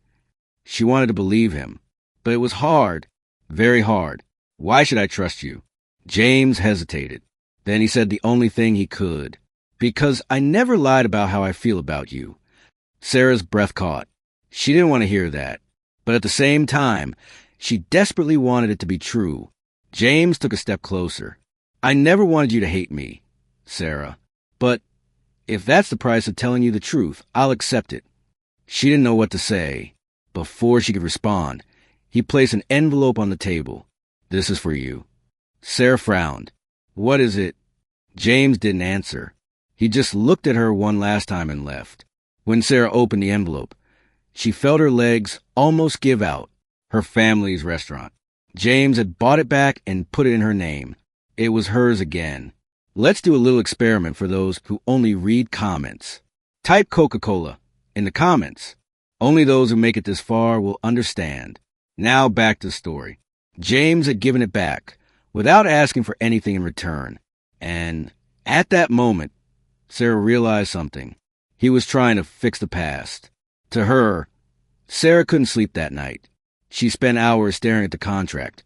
She wanted to believe him. But it was hard. Very hard. Why should I trust you? James hesitated. Then he said the only thing he could. Because I never lied about how I feel about you. Sarah's breath caught. She didn't want to hear that. But at the same time, she desperately wanted it to be true. James took a step closer. I never wanted you to hate me, Sarah. But if that's the price of telling you the truth, I'll accept it. She didn't know what to say. Before she could respond, he placed an envelope on the table. This is for you. Sarah frowned. What is it? James didn't answer. He just looked at her one last time and left. When Sarah opened the envelope, she felt her legs almost give out. Her family's restaurant. James had bought it back and put it in her name. It was hers again. Let's do a little experiment for those who only read comments. Type Coca-Cola in the comments. Only those who make it this far will understand. Now back to the story. James had given it back without asking for anything in return. And at that moment, Sarah realized something. He was trying to fix the past. To her, Sarah couldn't sleep that night. She spent hours staring at the contract,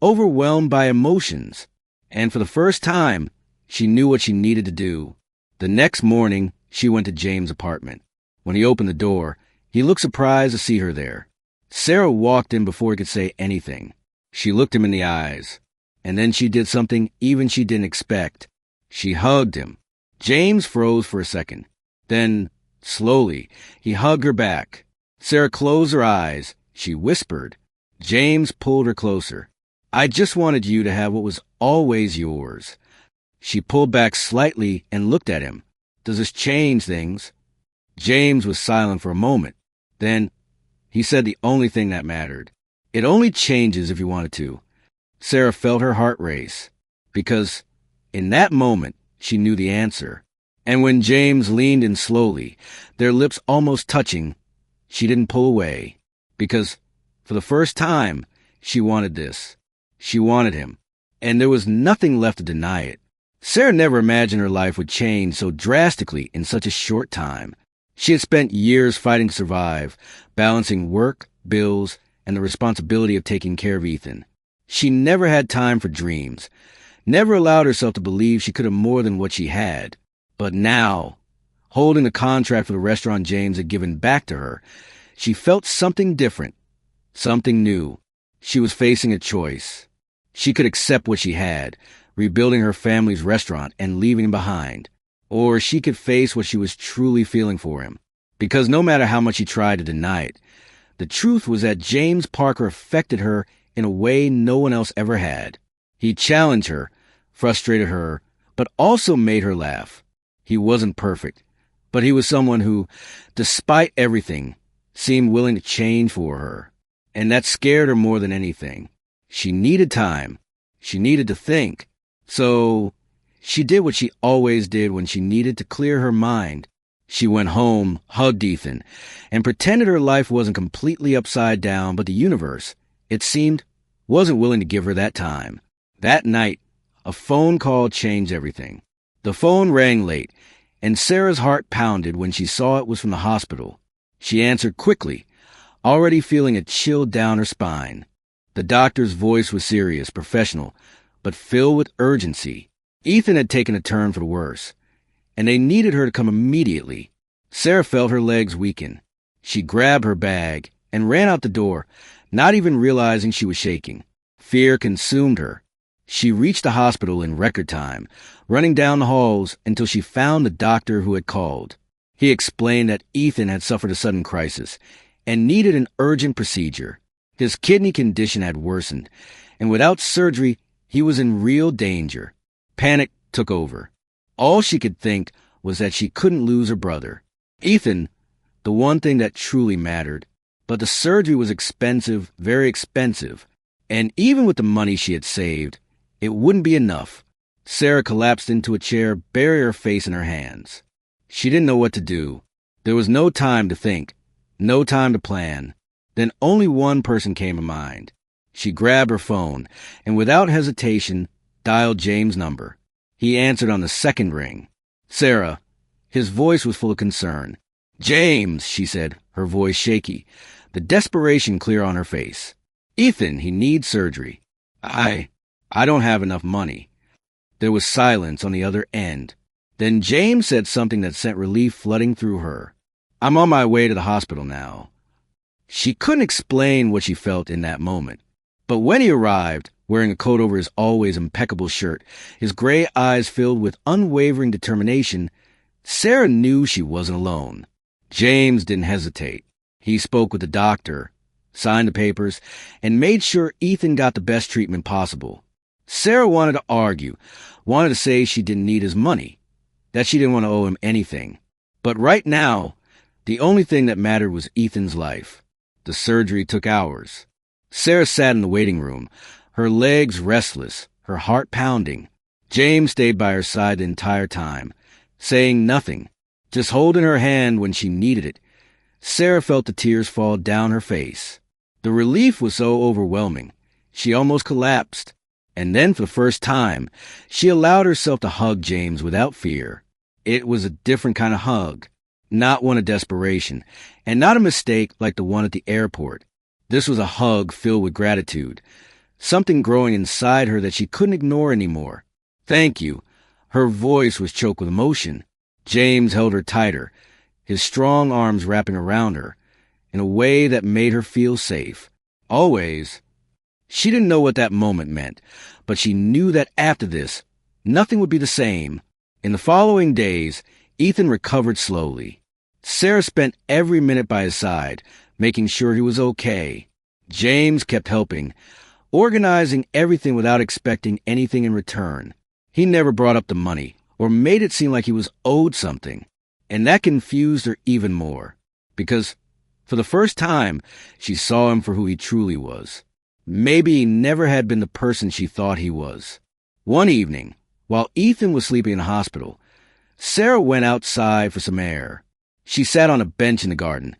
overwhelmed by emotions. And for the first time, she knew what she needed to do. The next morning, she went to James' apartment. When he opened the door, he looked surprised to see her there. Sarah walked in before he could say anything. She looked him in the eyes. And then she did something even she didn't expect. She hugged him. James froze for a second. Then, slowly, he hugged her back. Sarah closed her eyes. She whispered. James pulled her closer. I just wanted you to have what was always yours. She pulled back slightly and looked at him. Does this change things? James was silent for a moment. Then he said the only thing that mattered. It only changes if you want it to. Sarah felt her heart race, because in that moment she knew the answer. And when James leaned in slowly, their lips almost touching, she didn't pull away, because for the first time she wanted this. She wanted him, and there was nothing left to deny it. Sarah never imagined her life would change so drastically in such a short time. She had spent years fighting to survive, balancing work, bills, and the responsibility of taking care of Ethan. She never had time for dreams, never allowed herself to believe she could have more than what she had. But now, holding the contract for the restaurant James had given back to her, she felt something different, something new. She was facing a choice. She could accept what she had, rebuilding her family's restaurant and leaving him behind. Or she could face what she was truly feeling for him. Because no matter how much she tried to deny it, the truth was that James Parker affected her in a way no one else ever had. He challenged her, frustrated her, but also made her laugh. He wasn't perfect, but he was someone who, despite everything, seemed willing to change for her. And that scared her more than anything. She needed time. She needed to think. So she did what she always did when she needed to clear her mind. She went home, hugged Ethan, and pretended her life wasn't completely upside down, but the universe, it seemed, wasn't willing to give her that time. That night, a phone call changed everything. The phone rang late, and Sarah's heart pounded when she saw it was from the hospital. She answered quickly, already feeling a chill down her spine. The doctor's voice was serious, professional, but filled with urgency. Ethan had taken a turn for the worse, and they needed her to come immediately. Sarah felt her legs weaken. She grabbed her bag and ran out the door, not even realizing she was shaking. Fear consumed her. She reached the hospital in record time, running down the halls until she found the doctor who had called. He explained that Ethan had suffered a sudden crisis and needed an urgent procedure. His kidney condition had worsened, and without surgery, he was in real danger. Panic took over. All she could think was that she couldn't lose her brother. Ethan, the one thing that truly mattered. But the surgery was expensive, very expensive. And even with the money she had saved, it wouldn't be enough. Sarah collapsed into a chair, burying her face in her hands. She didn't know what to do. There was no time to think, no time to plan. Then only one person came to mind. She grabbed her phone and without hesitation dialed James' number. He answered on the second ring. Sarah, His voice was full of concern. "James," she said, her voice shaky, the desperation clear on her face. "Ethan, he needs surgery. I don't have enough money." There was silence on the other end. Then James said something that sent relief flooding through her. "I'm on my way to the hospital now." She couldn't explain what she felt in that moment. But when he arrived, wearing a coat over his always impeccable shirt, his gray eyes filled with unwavering determination, Sarah knew she wasn't alone. James didn't hesitate. He spoke with the doctor, signed the papers, and made sure Ethan got the best treatment possible. Sarah wanted to argue, wanted to say she didn't need his money, that she didn't want to owe him anything. But right now, the only thing that mattered was Ethan's life. The surgery took hours. Sarah sat in the waiting room, her legs restless, her heart pounding. James stayed by her side the entire time, saying nothing, just holding her hand when she needed it. Sarah felt the tears fall down her face. The relief was so overwhelming, she almost collapsed. And then, for the first time, she allowed herself to hug James without fear. It was a different kind of hug, not one of desperation, and not a mistake like the one at the airport. This was a hug filled with gratitude, something growing inside her that she couldn't ignore anymore. "Thank you." Her voice was choked with emotion. James held her tighter, his strong arms wrapping around her, in a way that made her feel safe. Always. She didn't know what that moment meant, but she knew that after this, nothing would be the same. In the following days, Ethan recovered slowly. Sarah spent every minute by his side, making sure he was okay. James kept helping, organizing everything without expecting anything in return. He never brought up the money, or made it seem like he was owed something. And that confused her even more, because for the first time, she saw him for who he truly was. Maybe he never had been the person she thought he was. One evening, while Ethan was sleeping in the hospital, Sarah went outside for some air. She sat on a bench in the garden,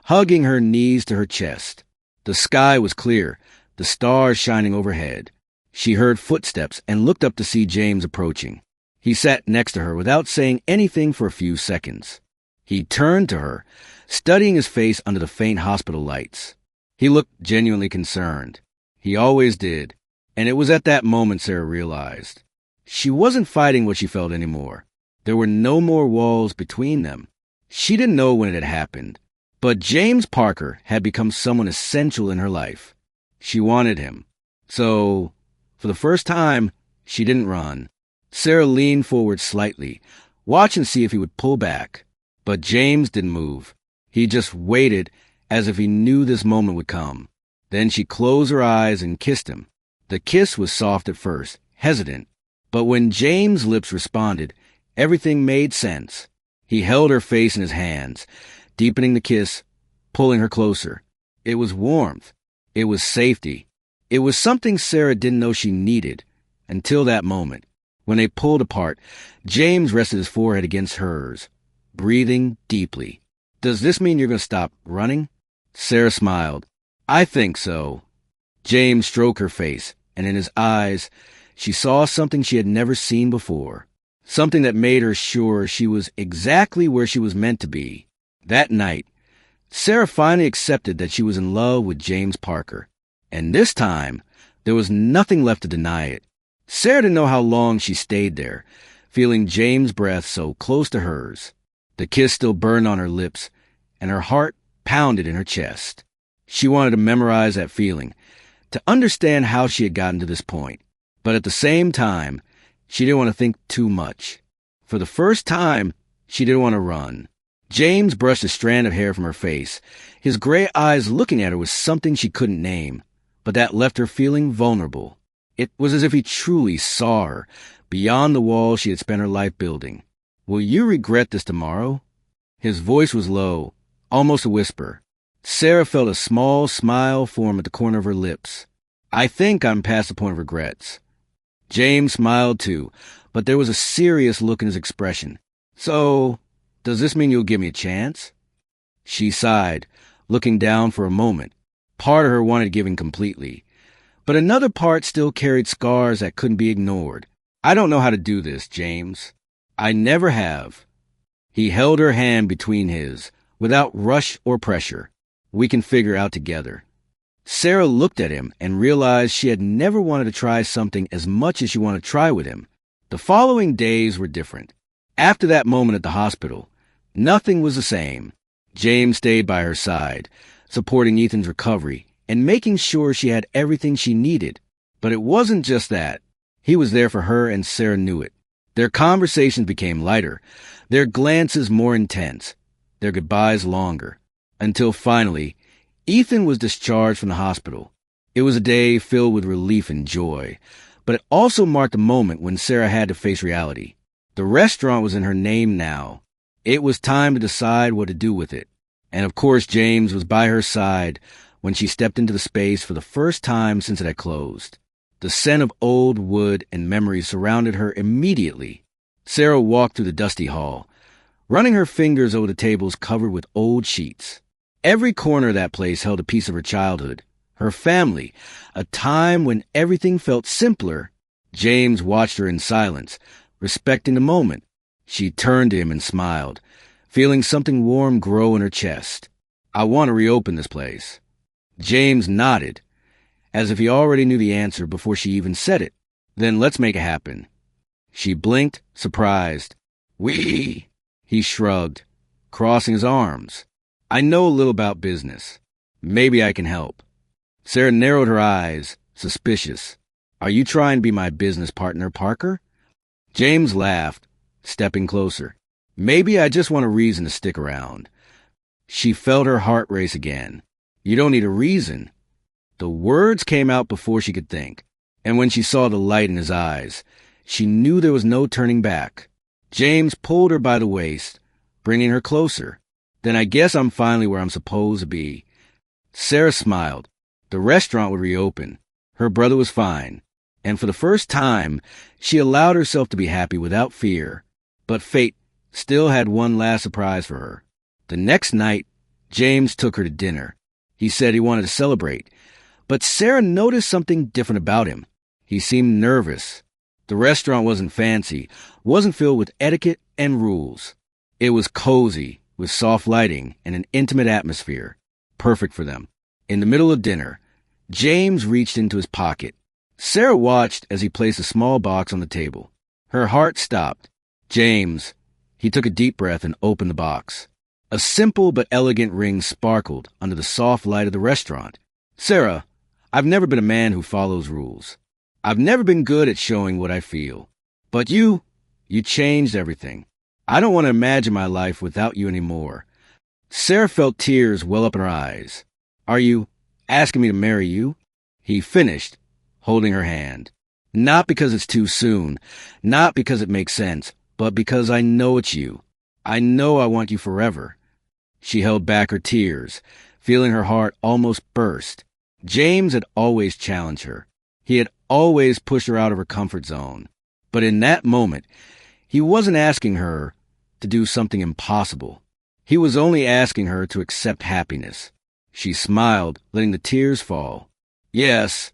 hugging her knees to her chest. The sky was clear, the stars shining overhead. She heard footsteps and looked up to see James approaching. He sat next to her without saying anything for a few seconds. He turned to her, studying his face under the faint hospital lights. He looked genuinely concerned. He always did, and it was at that moment Sarah realized. She wasn't fighting what she felt anymore. There were no more walls between them. She didn't know when it had happened, but James Parker had become someone essential in her life. She wanted him. So, for the first time, she didn't run. Sarah leaned forward slightly, watching to see if he would pull back. But James didn't move. He just waited as if he knew this moment would come. Then she closed her eyes and kissed him. The kiss was soft at first, hesitant. But when James' lips responded, everything made sense. He held her face in his hands, deepening the kiss, pulling her closer. It was warmth. It was safety. It was something Sarah didn't know she needed until that moment. When they pulled apart, James rested his forehead against hers, breathing deeply. "Does this mean you're going to stop running?" Sarah smiled. "I think so." James stroked her face, and in his eyes, she saw something she had never seen before. Something that made her sure she was exactly where she was meant to be. That night, Sarah finally accepted that she was in love with James Parker. And this time, there was nothing left to deny it. Sarah didn't know how long she stayed there, feeling James' breath so close to hers. The kiss still burned on her lips, and her heart pounded in her chest. She wanted to memorize that feeling, to understand how she had gotten to this point. But at the same time, she didn't want to think too much. For the first time, she didn't want to run. James brushed a strand of hair from her face, his gray eyes looking at her with something she couldn't name, but that left her feeling vulnerable. It was as if he truly saw her, beyond the walls she had spent her life building. "Will you regret this tomorrow?" His voice was low, almost a whisper. Sarah felt a small smile form at the corner of her lips. "I think I'm past the point of regrets." James smiled too, but there was a serious look in his expression. "So, does this mean you'll give me a chance?" She sighed, looking down for a moment. Part of her wanted to give in completely, but another part still carried scars that couldn't be ignored. "I don't know how to do this, James. I never have." He held her hand between his, without rush or pressure. "We can figure out together." Sarah looked at him and realized she had never wanted to try something as much as she wanted to try with him. The following days were different. After that moment at the hospital, nothing was the same. James stayed by her side, supporting Ethan's recovery and making sure she had everything she needed. But it wasn't just that. He was there for her, and Sarah knew it. Their conversations became lighter, their glances more intense, their goodbyes longer, until finally, Ethan was discharged from the hospital. It was a day filled with relief and joy, but it also marked a moment when Sarah had to face reality. The restaurant was in her name now. It was time to decide what to do with it. And of course, James was by her side when she stepped into the space for the first time since it had closed. The scent of old wood and memories surrounded her immediately. Sarah walked through the dusty hall, running her fingers over the tables covered with old sheets. Every corner of that place held a piece of her childhood, her family, a time when everything felt simpler. James watched her in silence, respecting the moment. She turned to him and smiled, feeling something warm grow in her chest. "I want to reopen this place." James nodded, as if he already knew the answer before she even said it. "Then let's make it happen." She blinked, surprised. "We?" He shrugged, crossing his arms. "I know a little about business. Maybe I can help." Sarah narrowed her eyes, suspicious. "Are you trying to be my business partner, Parker?" James laughed, stepping closer. "Maybe I just want a reason to stick around." She felt her heart race again. "You don't need a reason." The words came out before she could think, and when she saw the light in his eyes, she knew there was no turning back. James pulled her by the waist, bringing her closer. "Then I guess I'm finally where I'm supposed to be." Sarah smiled. The restaurant would reopen. Her brother was fine. And for the first time, she allowed herself to be happy without fear. But fate still had one last surprise for her. The next night, James took her to dinner. He said he wanted to celebrate. But Sarah noticed something different about him. He seemed nervous. The restaurant wasn't fancy, wasn't filled with etiquette and rules. It was cozy, with soft lighting and an intimate atmosphere. Perfect for them. In the middle of dinner, James reached into his pocket. Sarah watched as he placed a small box on the table. Her heart stopped. "James." He took a deep breath and opened the box. A simple but elegant ring sparkled under the soft light of the restaurant. "Sarah, I've never been a man who follows rules. I've never been good at showing what I feel. But you changed everything. I don't want to imagine my life without you anymore." Sarah felt tears well up in her eyes. "Are you asking me to marry you?" He finished, holding her hand. "Not because it's too soon, not because it makes sense, but because I know it's you. I know I want you forever." She held back her tears, feeling her heart almost burst. James had always challenged her. He had always pushed her out of her comfort zone. But in that moment, he wasn't asking her to do something impossible. He was only asking her to accept happiness. She smiled, letting the tears fall. "Yes."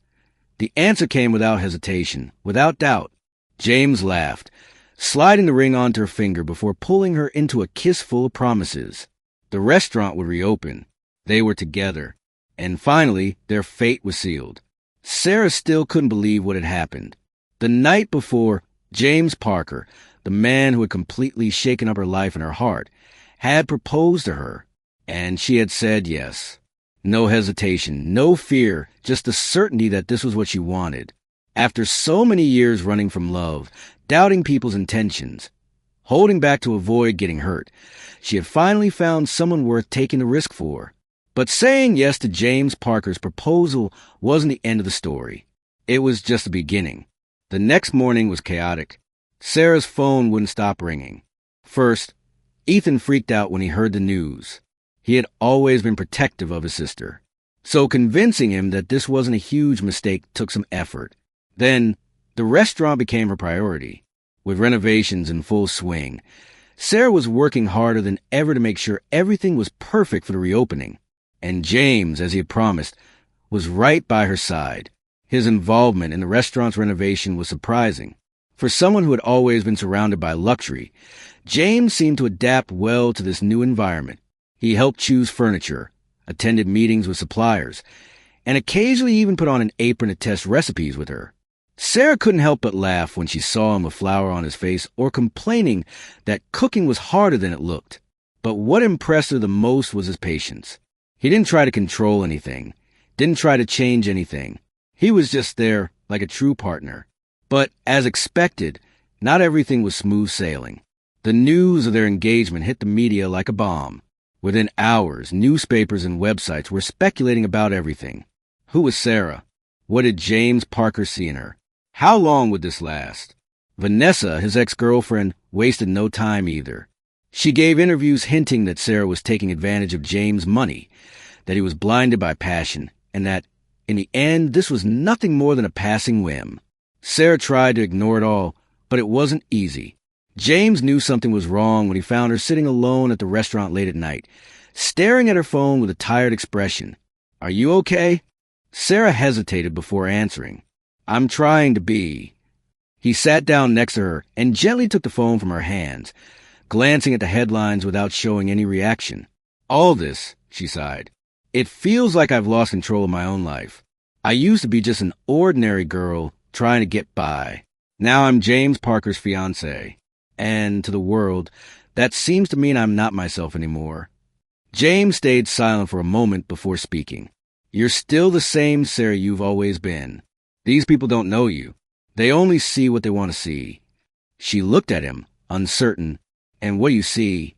The answer came without hesitation, without doubt. James laughed, sliding the ring onto her finger before pulling her into a kiss full of promises. The restaurant would reopen. They were together. And finally, their fate was sealed. Sarah still couldn't believe what had happened. The night before, James Parker, the man who had completely shaken up her life and her heart, had proposed to her, and she had said yes. No hesitation, no fear, just the certainty that this was what she wanted. After so many years running from love, doubting people's intentions, holding back to avoid getting hurt, she had finally found someone worth taking the risk for. But saying yes to James Parker's proposal wasn't the end of the story. It was just the beginning. The next morning was chaotic. Sarah's phone wouldn't stop ringing. First, Ethan freaked out when he heard the news. He had always been protective of his sister. So convincing him that this wasn't a huge mistake took some effort. Then, the restaurant became her priority. With renovations in full swing, Sarah was working harder than ever to make sure everything was perfect for the reopening. And James, as he had promised, was right by her side. His involvement in the restaurant's renovation was surprising. For someone who had always been surrounded by luxury, James seemed to adapt well to this new environment. He helped choose furniture, attended meetings with suppliers, and occasionally even put on an apron to test recipes with her. Sarah couldn't help but laugh when she saw him with flour on his face or complaining that cooking was harder than it looked. But what impressed her the most was his patience. He didn't try to control anything, didn't try to change anything. He was just there like a true partner. But as expected, not everything was smooth sailing. The news of their engagement hit the media like a bomb. Within hours, newspapers and websites were speculating about everything. Who was Sarah? What did James Parker see in her? How long would this last? Vanessa, his ex-girlfriend, wasted no time either. She gave interviews hinting that Sarah was taking advantage of James' money, that he was blinded by passion, and that, in the end, this was nothing more than a passing whim. Sarah tried to ignore it all, but it wasn't easy. James knew something was wrong when he found her sitting alone at the restaurant late at night, staring at her phone with a tired expression. "Are you okay?" Sarah hesitated before answering. "I'm trying to be." He sat down next to her and gently took the phone from her hands, glancing at the headlines without showing any reaction. "All this," she sighed. "It feels like I've lost control of my own life. I used to be just an ordinary girl trying to get by. Now I'm James Parker's fiancée. And to the world, that seems to mean I'm not myself anymore." James stayed silent for a moment before speaking. "You're still the same Sarah you've always been. These people don't know you. They only see what they want to see." She looked at him, uncertain. "And what do you see?"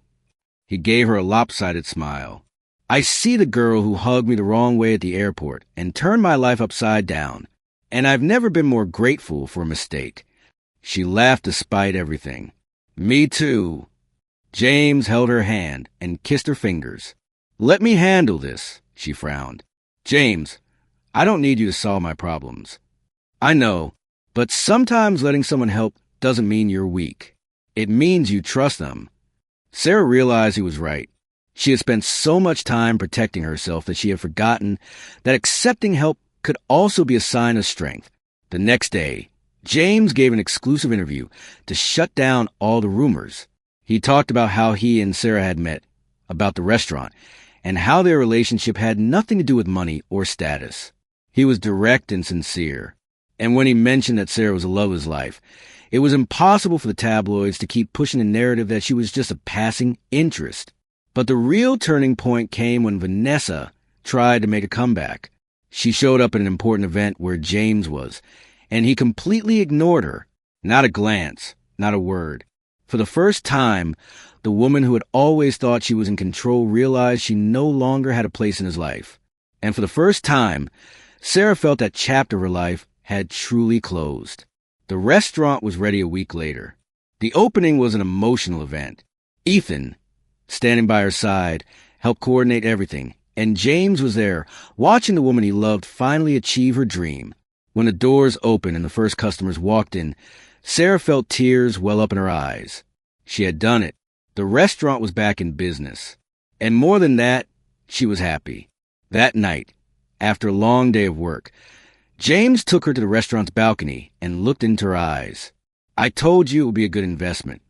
He gave her a lopsided smile. "I see the girl who hugged me the wrong way at the airport and turned my life upside down. And I've never been more grateful for a mistake." She laughed despite everything. "Me too." James held her hand and kissed her fingers. "Let me handle this," she frowned. "James, I don't need you to solve my problems." "I know, but sometimes letting someone help doesn't mean you're weak. It means you trust them." Sarah realized he was right. She had spent so much time protecting herself that she had forgotten that accepting help could also be a sign of strength. The next day, James gave an exclusive interview to shut down all the rumors. He talked about how he and Sarah had met, about the restaurant, and how their relationship had nothing to do with money or status. He was direct and sincere. And when he mentioned that Sarah was the love of his life, it was impossible for the tabloids to keep pushing the narrative that she was just a passing interest. But the real turning point came when Vanessa tried to make a comeback. She showed up at an important event where James was, and he completely ignored her. Not a glance, not a word. For the first time, the woman who had always thought she was in control realized she no longer had a place in his life. And for the first time, Sarah felt that chapter of her life had truly closed. The restaurant was ready a week later. The opening was an emotional event. Ethan, standing by her side, helped coordinate everything, and James was there, watching the woman he loved finally achieve her dream. When the doors opened and the first customers walked in, Sarah felt tears well up in her eyes. She had done it. The restaurant was back in business. And more than that, she was happy. That night, after a long day of work, James took her to the restaurant's balcony and looked into her eyes. "I told you it would be a good investment."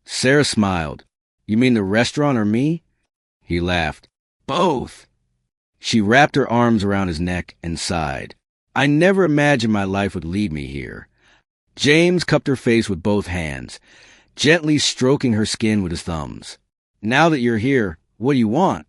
Sarah smiled. "You mean the restaurant or me?" He laughed. "Both." She wrapped her arms around his neck and sighed. "I never imagined my life would lead me here." James cupped her face with both hands, gently stroking her skin with his thumbs. "Now that you're here, what do you want?"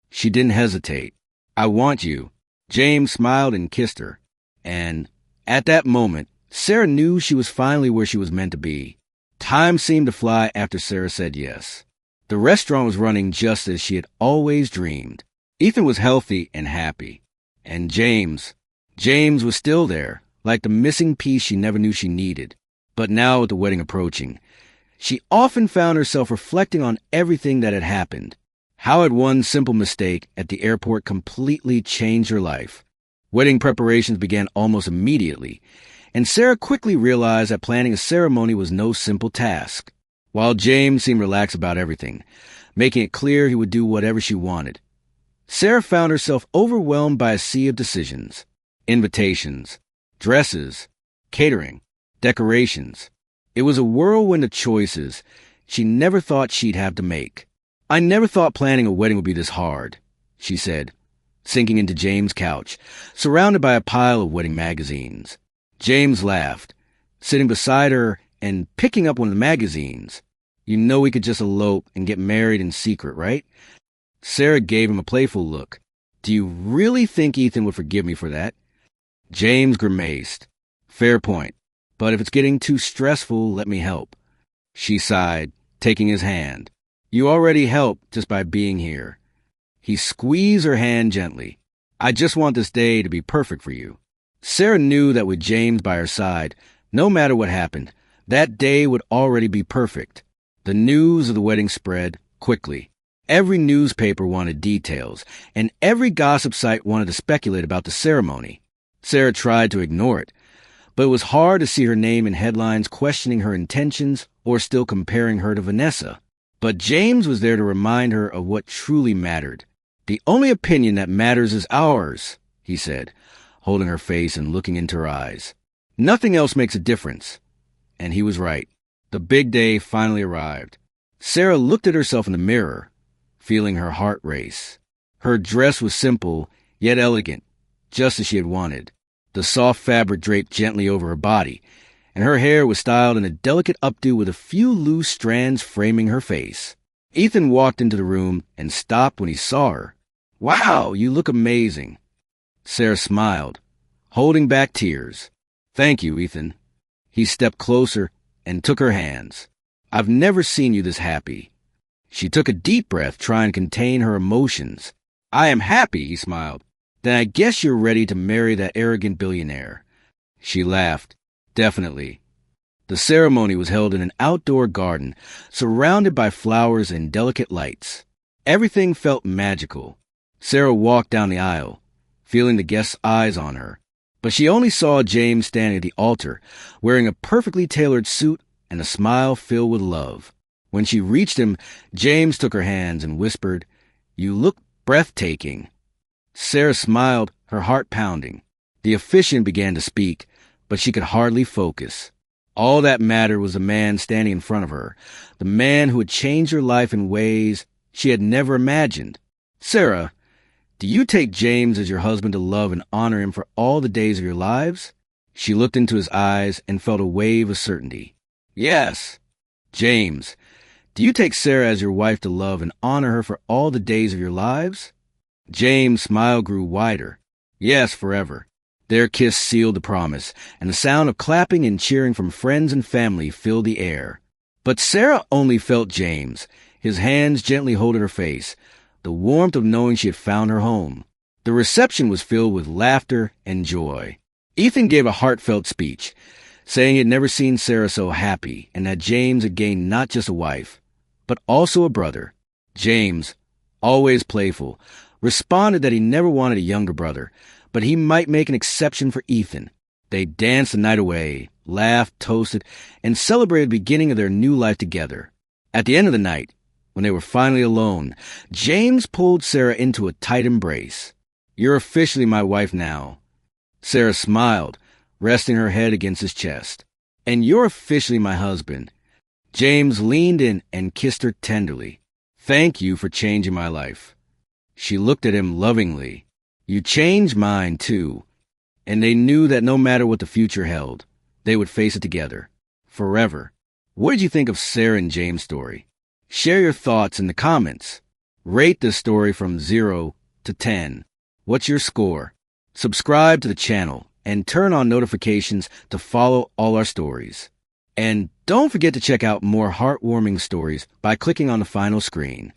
She didn't hesitate. "I want you." James smiled and kissed her. And at that moment, Sarah knew she was finally where she was meant to be. Time seemed to fly after Sarah said yes. The restaurant was running just as she had always dreamed. Ethan was healthy and happy. And James was still there, like the missing piece she never knew she needed. But now with the wedding approaching, she often found herself reflecting on everything that had happened. How had one simple mistake at the airport completely changed her life? Wedding preparations began almost immediately, and Sarah quickly realized that planning a ceremony was no simple task. While James seemed relaxed about everything, making it clear he would do whatever she wanted, Sarah found herself overwhelmed by a sea of decisions. Invitations, dresses, catering, decorations. It was a whirlwind of choices she never thought she'd have to make. "I never thought planning a wedding would be this hard," she said, sinking into James' couch, surrounded by a pile of wedding magazines. James laughed, sitting beside her and picking up one of the magazines. "You know we could just elope and get married in secret, right?" Sarah gave him a playful look. "Do you really think Ethan would forgive me for that?" James grimaced. "Fair point. But if it's getting too stressful, let me help." She sighed, taking his hand. "You already help just by being here." He squeezed her hand gently. "I just want this day to be perfect for you." Sarah knew that with James by her side, no matter what happened, that day would already be perfect. The news of the wedding spread quickly. Every newspaper wanted details, and every gossip site wanted to speculate about the ceremony. Sarah tried to ignore it, but it was hard to see her name in headlines questioning her intentions or still comparing her to Vanessa. But James was there to remind her of what truly mattered. "The only opinion that matters is ours," he said, holding her face and looking into her eyes. "Nothing else makes a difference." And he was right. The big day finally arrived. Sarah looked at herself in the mirror, feeling her heart race. Her dress was simple, yet elegant, just as she had wanted. The soft fabric draped gently over her body, and her hair was styled in a delicate updo with a few loose strands framing her face. Ethan walked into the room and stopped when he saw her. "Wow, you look amazing." Sarah smiled, holding back tears. "Thank you, Ethan." He stepped closer and took her hands. "I've never seen you this happy." She took a deep breath, trying to contain her emotions. "I am happy," he smiled. "Then I guess you're ready to marry that arrogant billionaire." She laughed. "Definitely." The ceremony was held in an outdoor garden, surrounded by flowers and delicate lights. Everything felt magical. Sarah walked down the aisle, feeling the guests' eyes on her. But she only saw James standing at the altar, wearing a perfectly tailored suit and a smile filled with love. When she reached him, James took her hands and whispered, "You look breathtaking." Sarah smiled, her heart pounding. The officiant began to speak, but she could hardly focus. All that mattered was the man standing in front of her, the man who had changed her life in ways she had never imagined. "Sarah, do you take James as your husband to love and honor him for all the days of your lives?" She looked into his eyes and felt a wave of certainty. "Yes." "James, do you take Sarah as your wife to love and honor her for all the days of your lives?" James' smile grew wider. "Yes, forever." Their kiss sealed the promise, and the sound of clapping and cheering from friends and family filled the air. But Sarah only felt James, his hands gently holding her face, the warmth of knowing she had found her home. The reception was filled with laughter and joy. Ethan gave a heartfelt speech, saying he had never seen Sarah so happy and that James had gained not just a wife, but also a brother. James, always playful, responded that he never wanted a younger brother, but he might make an exception for Ethan. They danced the night away, laughed, toasted, and celebrated the beginning of their new life together. At the end of the night, when they were finally alone, James pulled Sarah into a tight embrace. "You're officially my wife now." Sarah smiled, resting her head against his chest. "And you're officially my husband." James leaned in and kissed her tenderly. "Thank you for changing my life." She looked at him lovingly. "You changed mine, too." And they knew that no matter what the future held, they would face it together, forever. What did you think of Sarah and James' story? Share your thoughts in the comments. Rate this story from 0 to 10. What's your score? Subscribe to the channel and turn on notifications to follow all our stories. And don't forget to check out more heartwarming stories by clicking on the final screen.